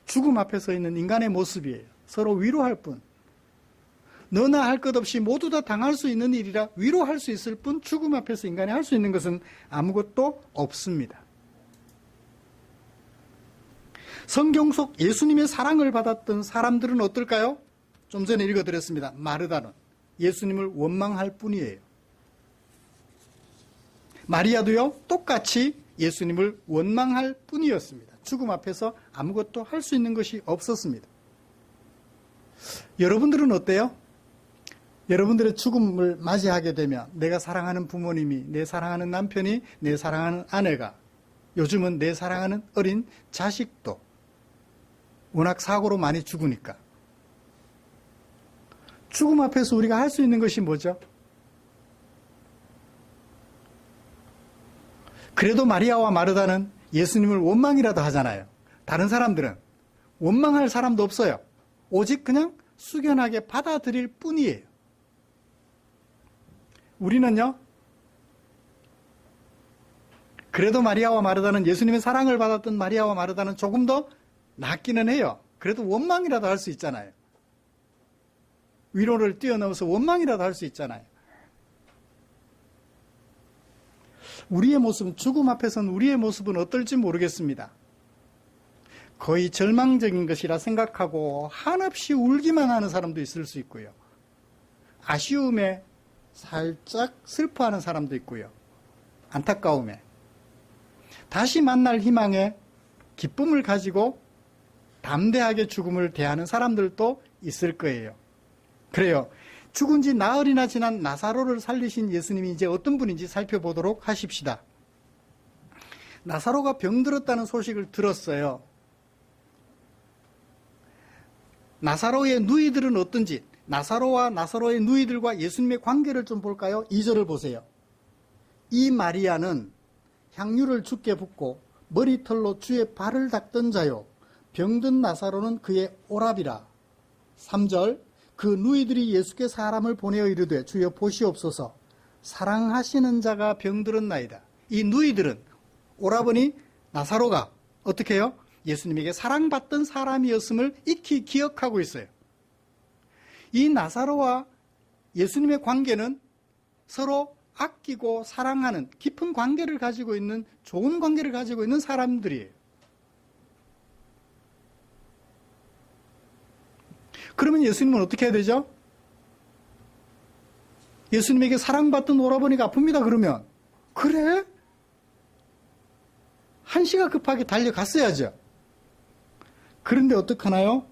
죽음 앞에 서 있는 인간의 모습이에요. 서로 위로할 뿐. 너나 할 것 없이 모두 다 당할 수 있는 일이라 위로할 수 있을 뿐 죽음 앞에서 인간이 할 수 있는 것은 아무것도 없습니다. 성경 속 예수님의 사랑을 받았던 사람들은 어떨까요? 좀 전에 읽어드렸습니다. 마르다는 예수님을 원망할 뿐이에요. 마리아도요, 똑같이 예수님을 원망할 뿐이었습니다. 죽음 앞에서 아무것도 할 수 있는 것이 없었습니다. 여러분들은 어때요? 여러분들의 죽음을 맞이하게 되면 내가 사랑하는 부모님이, 내 사랑하는 남편이, 내 사랑하는 아내가, 요즘은 내 사랑하는 어린 자식도 워낙 사고로 많이 죽으니까 죽음 앞에서 우리가 할 수 있는 것이 뭐죠? 그래도 마리아와 마르다는 예수님을 원망이라도 하잖아요. 다른 사람들은 원망할 사람도 없어요. 오직 그냥 숙연하게 받아들일 뿐이에요. 우리는요, 그래도 마리아와 마르다는 예수님의 사랑을 받았던 마리아와 마르다는 조금 더 낫기는 해요. 그래도 원망이라도 할 수 있잖아요. 위로를 뛰어넘어서 원망이라도 할 수 있잖아요. 우리의 모습은, 죽음 앞에서는 우리의 모습은 어떨지 모르겠습니다. 거의 절망적인 것이라 생각하고 한없이 울기만 하는 사람도 있을 수 있고요. 아쉬움에 살짝 슬퍼하는 사람도 있고요. 안타까움에, 다시 만날 희망에 기쁨을 가지고 담대하게 죽음을 대하는 사람들도 있을 거예요. 그래요. 죽은 지 나흘이나 지난 나사로를 살리신 예수님이 이제 어떤 분인지 살펴보도록 하십시다. 나사로가 병들었다는 소식을 들었어요. 나사로의 누이들은 어떤지, 나사로와 나사로의 누이들과 예수님의 관계를 좀 볼까요? 2절을 보세요. 이 마리아는 향유를 주께 붓고 머리털로 주의 발을 닦던 자요, 병든 나사로는 그의 오라비라. 3절, 그 누이들이 예수께 사람을 보내어 이르되 주여 보시옵소서, 사랑하시는 자가 병들었나이다. 이 누이들은, 오라버니 나사로가 어떻게 해요? 예수님에게 사랑받던 사람이었음을 익히 기억하고 있어요. 이 나사로와 예수님의 관계는 서로 아끼고 사랑하는 깊은 관계를 가지고 있는, 좋은 관계를 가지고 있는 사람들이에요. 그러면 예수님은 어떻게 해야 되죠? 예수님에게 사랑받던 오라버니가 아픕니다. 그러면 그래? 한시가 급하게 달려갔어야죠. 그런데 어떡하나요?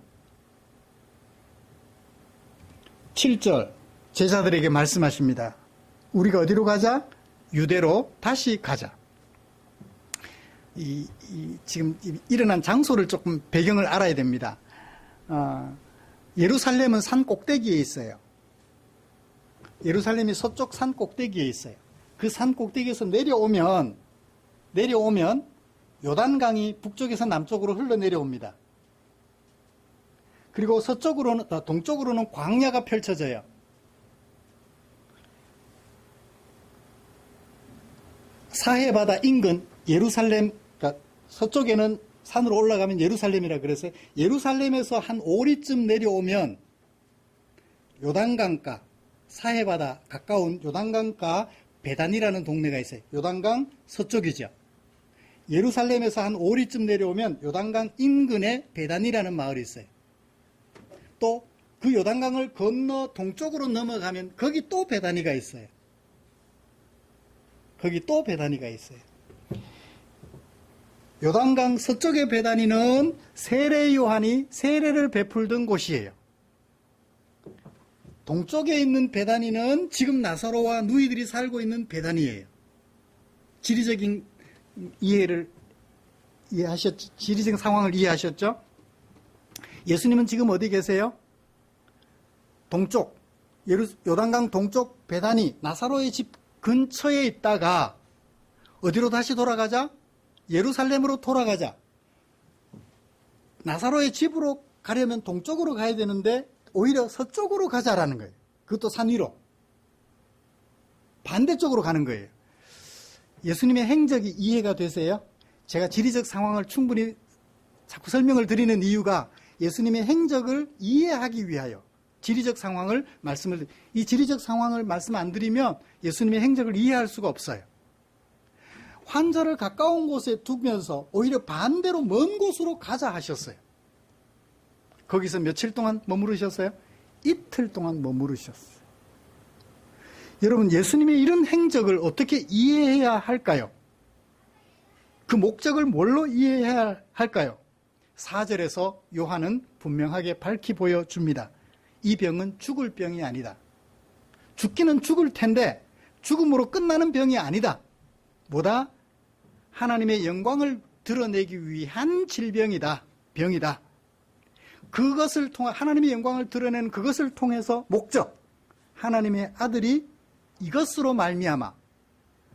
7절 제자들에게 말씀하십니다. 우리가 어디로 가자? 유대로 다시 가자. 지금 일어난 장소를 조금 배경을 알아야 됩니다. 예루살렘은 산 꼭대기에 있어요. 예루살렘이 서쪽 산 꼭대기에 있어요. 그 산 꼭대기에서 내려오면 요단강이 북쪽에서 남쪽으로 흘러내려옵니다. 그리고 동쪽으로는 광야가 펼쳐져요. 사해바다 인근 예루살렘, 그러니까 서쪽에는 산으로 올라가면 예루살렘이라 그래서 예루살렘에서 한 오리쯤 내려오면 요단강가, 사해바다 가까운 요단강가 베단이라는 동네가 있어요. 요단강 서쪽이죠. 예루살렘에서 한 오리쯤 내려오면 요단강 인근에 베단이라는 마을이 있어요. 또 그 요단강을 건너 동쪽으로 넘어가면 거기 또 베다니가 있어요. 거기 또 베다니가 있어요. 요단강 서쪽의 베다니는 세례 요한이 세례를 베풀던 곳이에요. 동쪽에 있는 베다니는 지금 나사로와 누이들이 살고 있는 베다니예요. 지리적인 지리적 상황을 이해하셨죠? 예수님은 지금 어디 계세요? 동쪽, 요단강 동쪽 베다니, 나사로의 집 근처에 있다가 어디로 다시 돌아가자? 예루살렘으로 돌아가자. 나사로의 집으로 가려면 동쪽으로 가야 되는데 오히려 서쪽으로 가자라는 거예요. 그것도 산 위로. 반대쪽으로 가는 거예요. 예수님의 행적이 이해가 되세요? 제가 지리적 상황을 충분히 자꾸 설명을 드리는 이유가 예수님의 행적을 이해하기 위하여 지리적 상황을 이 지리적 상황을 말씀 안 드리면 예수님의 행적을 이해할 수가 없어요. 환자를 가까운 곳에 두면서 오히려 반대로 먼 곳으로 가자 하셨어요. 거기서 며칠 동안 머무르셨어요? 이틀 동안 머무르셨어요. 여러분, 예수님의 이런 행적을 어떻게 이해해야 할까요? 그 목적을 뭘로 이해해야 할까요? 4절에서 요한은 분명하게 밝히 보여줍니다. 이 병은 죽을 병이 아니다. 죽기는 죽을 텐데 죽음으로 끝나는 병이 아니다. 뭐다? 하나님의 영광을 드러내기 위한 질병이다. 병이다. 그것을 통해 하나님의 영광을 드러내는 그것을 통해서 목적, 하나님의 아들이 이것으로 말미암아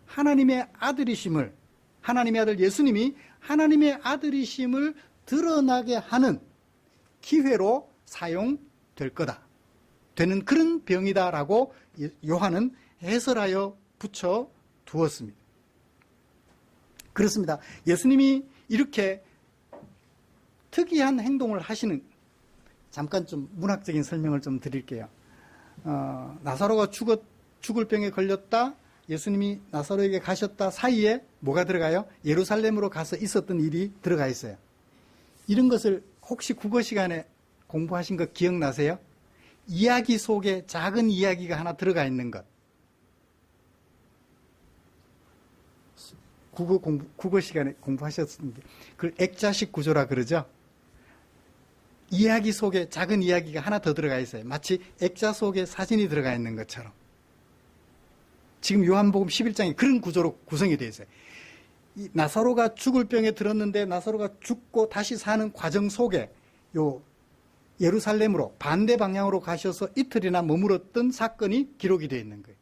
하나님의 아들이심을, 하나님의 아들 예수님이 하나님의 아들이심을 드러나게 하는 기회로 사용될 거다. 되는 그런 병이다라고 요한은 해설하여 붙여 두었습니다. 그렇습니다. 예수님이 이렇게 특이한 행동을 하시는, 잠깐 좀 문학적인 설명을 좀 드릴게요. 나사로가 죽을 병에 걸렸다, 예수님이 나사로에게 가셨다 사이에 뭐가 들어가요? 예루살렘으로 가서 있었던 일이 들어가 있어요. 이런 것을 혹시 국어 시간에 공부하신 거 기억나세요? 이야기 속에 작은 이야기가 하나 들어가 있는 것. 국어 시간에 공부하셨는데 그걸 액자식 구조라 그러죠. 이야기 속에 작은 이야기가 하나 더 들어가 있어요. 마치 액자 속에 사진이 들어가 있는 것처럼. 지금 요한복음 11장이 그런 구조로 구성이 되어 있어요. 이 나사로가 죽을 병에 들었는데 나사로가 죽고 다시 사는 과정 속에 요 예루살렘으로 반대 방향으로 가셔서 이틀이나 머물었던 사건이 기록이 되어 있는 거예요.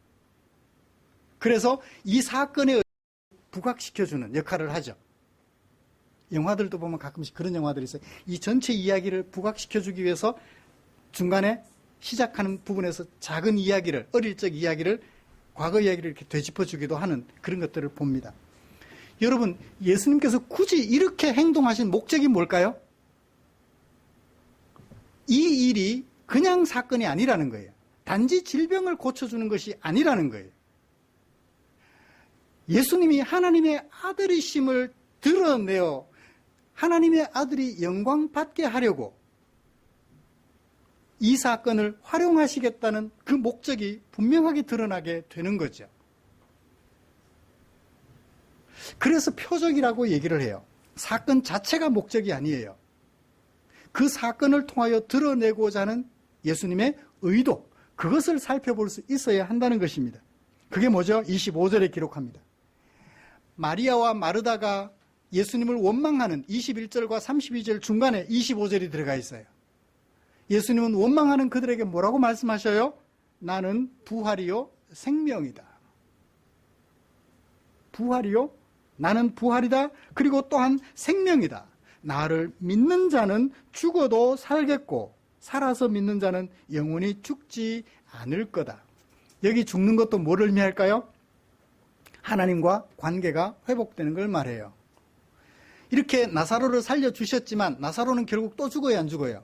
그래서 이 사건에 부각시켜주는 역할을 하죠. 영화들도 보면 가끔씩 그런 영화들이 있어요. 이 전체 이야기를 부각시켜주기 위해서 중간에 시작하는 부분에서 작은 이야기를, 어릴 적 이야기를, 과거 이야기를 이렇게 되짚어주기도 하는 그런 것들을 봅니다. 여러분, 예수님께서 굳이 이렇게 행동하신 목적이 뭘까요? 이 일이 그냥 사건이 아니라는 거예요. 단지 질병을 고쳐주는 것이 아니라는 거예요. 예수님이 하나님의 아들이심을 드러내어 하나님의 아들이 영광받게 하려고 이 사건을 활용하시겠다는 그 목적이 분명하게 드러나게 되는 거죠. 그래서 표적이라고 얘기를 해요. 사건 자체가 목적이 아니에요. 그 사건을 통하여 드러내고자 하는 예수님의 의도, 그것을 살펴볼 수 있어야 한다는 것입니다. 그게 뭐죠? 25절에 기록합니다. 마리아와 마르다가 예수님을 원망하는 21절과 32절 중간에 25절이 들어가 있어요. 예수님은 원망하는 그들에게 뭐라고 말씀하셔요? 나는 부활이요 생명이다. 부활이요? 나는 부활이다. 그리고 또한 생명이다. 나를 믿는 자는 죽어도 살겠고 살아서 믿는 자는 영원히 죽지 않을 거다. 여기 죽는 것도 뭐를 의미할까요? 하나님과 관계가 회복되는 걸 말해요. 이렇게 나사로를 살려주셨지만 나사로는 결국 또 죽어요, 안 죽어요?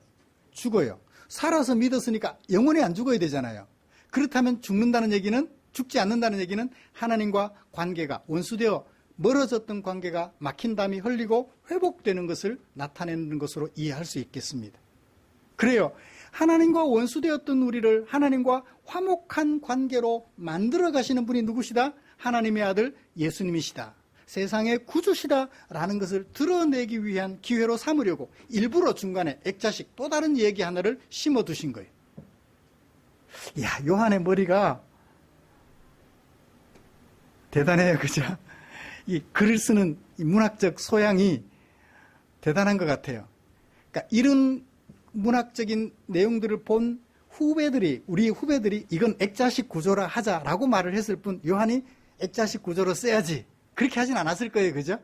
죽어요. 살아서 믿었으니까 영원히 안 죽어야 되잖아요. 그렇다면 죽는다는 얘기는, 죽지 않는다는 얘기는 하나님과 관계가 원수되어 멀어졌던 관계가 막힌 담이 흘리고 회복되는 것을 나타내는 것으로 이해할 수 있겠습니다. 그래요. 하나님과 원수되었던 우리를 하나님과 화목한 관계로 만들어 가시는 분이 누구시다? 하나님의 아들 예수님이시다. 세상의 구주시다라는 것을 드러내기 위한 기회로 삼으려고 일부러 중간에 액자식 또 다른 얘기 하나를 심어두신 거예요. 이야, 요한의 머리가 대단해요. 그죠? 이 글을 쓰는 이 문학적 소양이 대단한 것 같아요. 그러니까 이런 문학적인 내용들을 본 우리 후배들이 이건 액자식 구조라 하자라고 말을 했을 뿐 요한이 액자식 구조로 써야지 그렇게 하진 않았을 거예요. 그죠?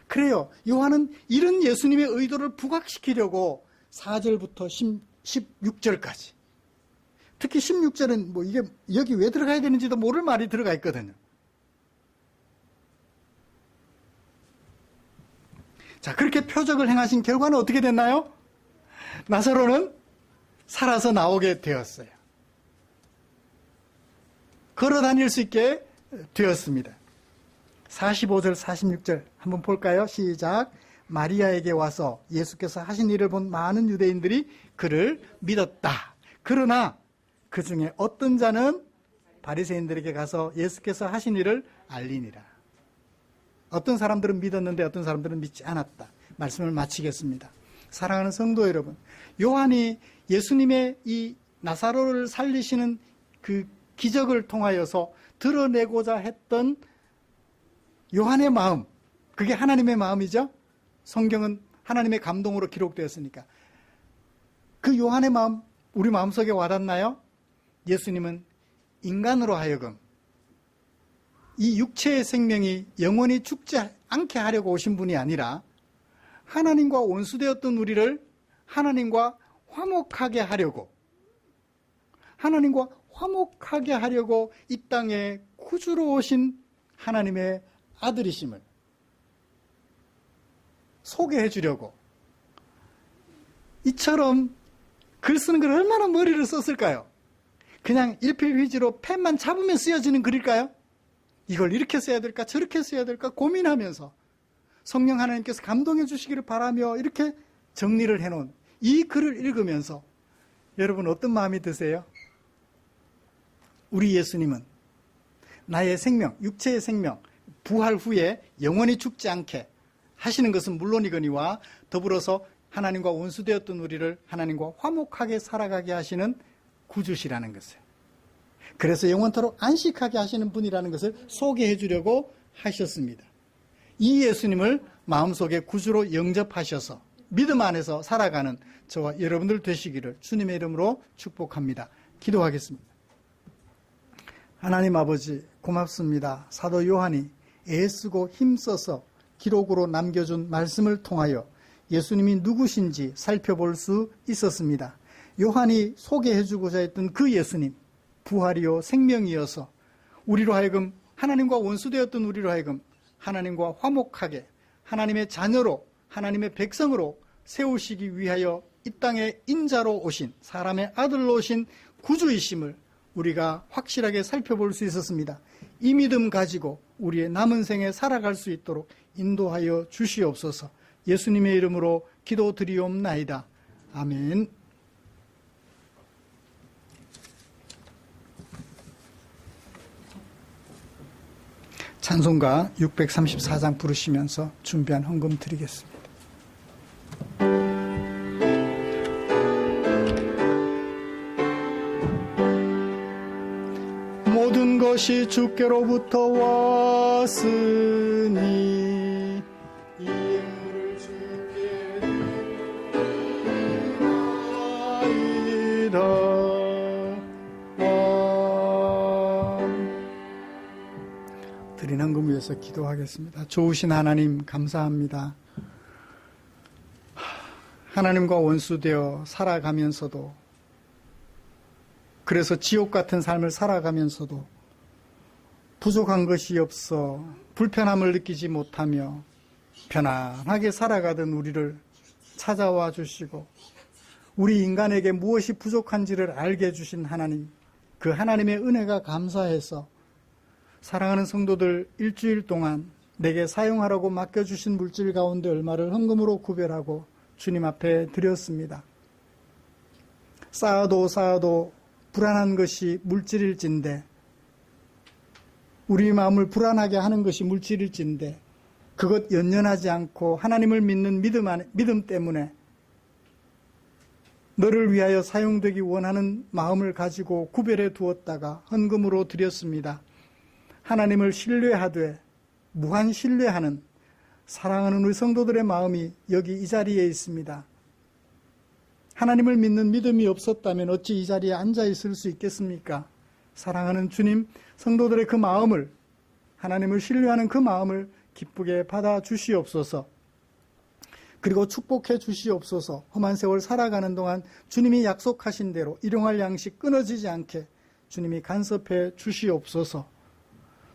그래요. 요한은 이런 예수님의 의도를 부각시키려고 4절부터 16절까지, 특히 16절은 뭐 이게 여기 왜 들어가야 되는지도 모를 말이 들어가 있거든요. 자, 그렇게 표적을 행하신 결과는 어떻게 됐나요? 나사로는 살아서 나오게 되었어요. 걸어 다닐 수 있게 되었습니다. 45절, 46절 한번 볼까요? 시작. 마리아에게 와서 예수께서 하신 일을 본 많은 유대인들이 그를 믿었다. 그러나 그 중에 어떤 자는 바리새인들에게 가서 예수께서 하신 일을 알리니라. 어떤 사람들은 믿었는데 어떤 사람들은 믿지 않았다. 말씀을 마치겠습니다. 사랑하는 성도 여러분, 요한이 예수님의 이 나사로를 살리시는 그 기적을 통하여서 드러내고자 했던 요한의 마음, 그게 하나님의 마음이죠. 성경은 하나님의 감동으로 기록되었으니까. 그 요한의 마음, 우리 마음속에 와닿나요? 예수님은 인간으로 하여금 이 육체의 생명이 영원히 죽지 않게 하려고 오신 분이 아니라 하나님과 원수되었던 우리를 하나님과 화목하게 하려고, 하나님과 화목하게 하려고 이 땅에 구주로 오신 하나님의 아들이심을 소개해 주려고, 이처럼 글 쓰는 걸 얼마나 머리를 썼을까요? 그냥 일필휘지로 펜만 잡으면 쓰여지는 글일까요? 이걸 이렇게 써야 될까 저렇게 써야 될까 고민하면서 성령 하나님께서 감동해 주시기를 바라며 이렇게 정리를 해놓은 이 글을 읽으면서 여러분 어떤 마음이 드세요? 우리 예수님은 나의 생명, 육체의 생명, 부활 후에 영원히 죽지 않게 하시는 것은 물론이거니와 더불어서 하나님과 원수되었던 우리를 하나님과 화목하게 살아가게 하시는 구주시라는 것을, 그래서 영원토록 안식하게 하시는 분이라는 것을 소개해 주려고 하셨습니다. 이 예수님을 마음속에 구주로 영접하셔서 믿음 안에서 살아가는 저와 여러분들 되시기를 주님의 이름으로 축복합니다. 기도하겠습니다. 하나님 아버지 고맙습니다. 사도 요한이 애쓰고 힘써서 기록으로 남겨준 말씀을 통하여 예수님이 누구신지 살펴볼 수 있었습니다. 요한이 소개해주고자 했던 그 예수님, 부활이요 생명이어서 우리로 하여금 하나님과 원수되었던 우리로 하여금 하나님과 화목하게 하나님의 자녀로 하나님의 백성으로 세우시기 위하여 이 땅에 인자로 오신 사람의 아들로 오신 구주이심을 우리가 확실하게 살펴볼 수 있었습니다. 이 믿음 가지고 우리의 남은 생에 살아갈 수 있도록 인도하여 주시옵소서. 예수님의 이름으로 기도드리옵나이다. 아멘. 찬송가 634장 부르시면서 준비한 헌금 드리겠습니다. 모든 것이 주께로부터 왔으니 이 예물을 주께 드리나이다. 드린 헌금 위해서 기도하겠습니다. 좋으신 하나님 감사합니다. 하나님과 원수되어 살아가면서도, 그래서 지옥 같은 삶을 살아가면서도 부족한 것이 없어 불편함을 느끼지 못하며 편안하게 살아가던 우리를 찾아와 주시고 우리 인간에게 무엇이 부족한지를 알게 해주신 하나님, 그 하나님의 은혜가 감사해서 사랑하는 성도들 일주일 동안 내게 사용하라고 맡겨주신 물질 가운데 얼마를 헌금으로 구별하고 주님 앞에 드렸습니다. 쌓아도 불안한 것이 물질일진데, 우리 마음을 불안하게 하는 것이 물질일진데 그것 연연하지 않고 하나님을 믿는 믿음 때문에 너를 위하여 사용되기 원하는 마음을 가지고 구별해 두었다가 헌금으로 드렸습니다. 하나님을 신뢰하되 무한 신뢰하는 사랑하는 우리 성도들의 마음이 여기 이 자리에 있습니다. 하나님을 믿는 믿음이 없었다면 어찌 이 자리에 앉아 있을 수 있겠습니까? 사랑하는 주님, 성도들의 그 마음을, 하나님을 신뢰하는 그 마음을 기쁘게 받아 주시옵소서. 그리고 축복해 주시옵소서. 험한 세월 살아가는 동안 주님이 약속하신 대로 일용할 양식 끊어지지 않게 주님이 간섭해 주시옵소서.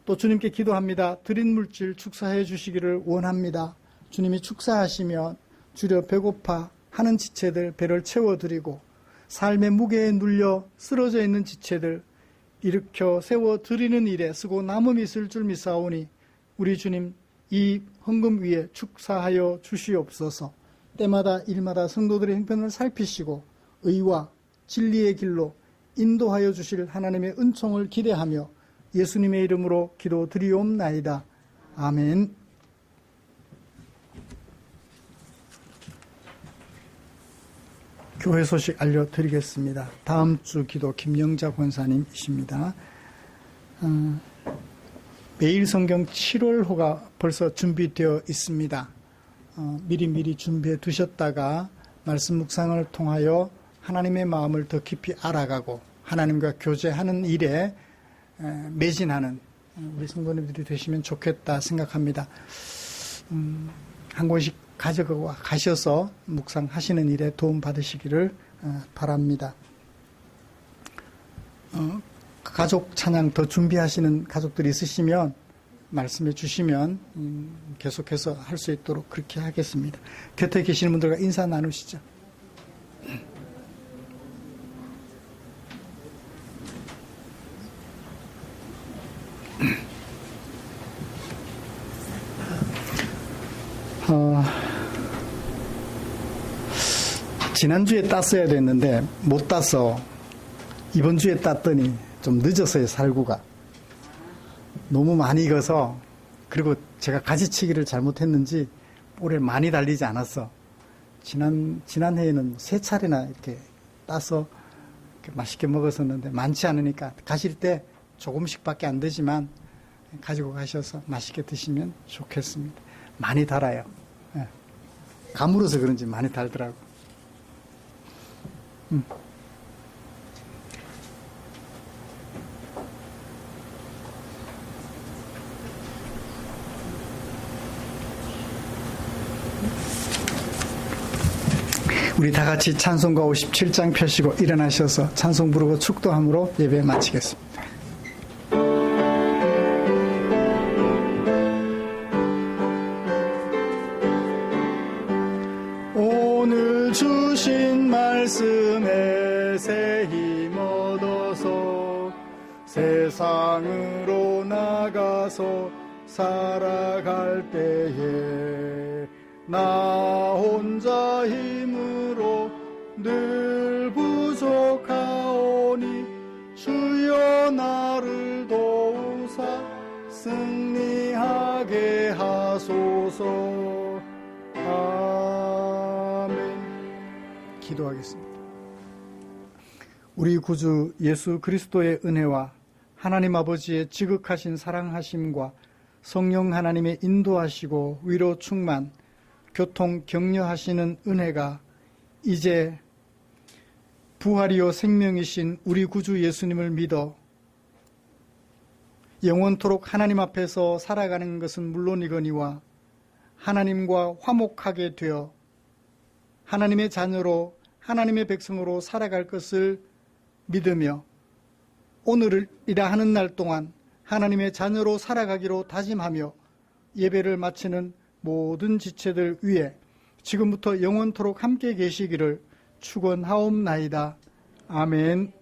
또 주님께 기도합니다. 드린 물질 축사해 주시기를 원합니다. 주님이 축사하시면 주려 배고파 하는 지체들 배를 채워드리고, 삶의 무게에 눌려 쓰러져 있는 지체들 일으켜 세워드리는 일에 쓰고 남음이 있을 줄 믿사오니 우리 주님 이 헌금 위에 축사하여 주시옵소서. 때마다 일마다 성도들의 형편을 살피시고 의와 진리의 길로 인도하여 주실 하나님의 은총을 기대하며 예수님의 이름으로 기도드리옵나이다. 아멘. 교회 소식 알려드리겠습니다. 다음 주 기도 김영자 권사님이십니다. 매일 성경 7월호가 벌써 준비되어 있습니다. 미리 준비해 두셨다가 말씀 묵상을 통하여 하나님의 마음을 더 깊이 알아가고 하나님과 교제하는 일에 매진하는 우리 성도님들이 되시면 좋겠다 생각합니다. 한 권씩 가셔서 묵상하시는 일에 도움 받으시기를 바랍니다. 가족 찬양 더 준비하시는 가족들이 있으시면 말씀해 주시면 계속해서 할 수 있도록 그렇게 하겠습니다. 곁에 계시는 분들과 인사 나누시죠. 지난주에 땄어야 됐는데 못 따서 이번 주에 땄더니 좀 늦었어요. 살구가. 너무 많이 익어서, 그리고 제가 가지치기를 잘못했는지 볼에 많이 달리지 않았어. 지난해에는 3차례나 이렇게 따서 이렇게 맛있게 먹었었는데, 많지 않으니까 가실 때 조금씩밖에 안 되지만 가지고 가셔서 맛있게 드시면 좋겠습니다. 많이 달아요. 예. 가물어서 그런지 많이 달더라고. 우리 다 같이 찬송가 57장 펴시고 일어나셔서 찬송 부르고 축도함으로 예배 마치겠습니다. 오늘 주신 말씀에 새 힘 얻어서 세상으로 나가서 살아갈 때에 나 혼자 힘으로 늘 부족하오니 주여 나를 도우사 승리하게 하소서. 아멘. 기도하겠습니다. 우리 구주 예수 그리스도의 은혜와 하나님 아버지의 지극하신 사랑하심과 성령 하나님의 인도하시고 위로 충만 교통 격려하시는 은혜가 이제 부활이요 생명이신 우리 구주 예수님을 믿어 영원토록 하나님 앞에서 살아가는 것은 물론이거니와 하나님과 화목하게 되어 하나님의 자녀로 하나님의 백성으로 살아갈 것을 믿으며 오늘이라 하는 날 동안 하나님의 자녀로 살아가기로 다짐하며 예배를 마치는 모든 지체들 위해 지금부터 영원토록 함께 계시기를 축원하옵나이다. 아멘.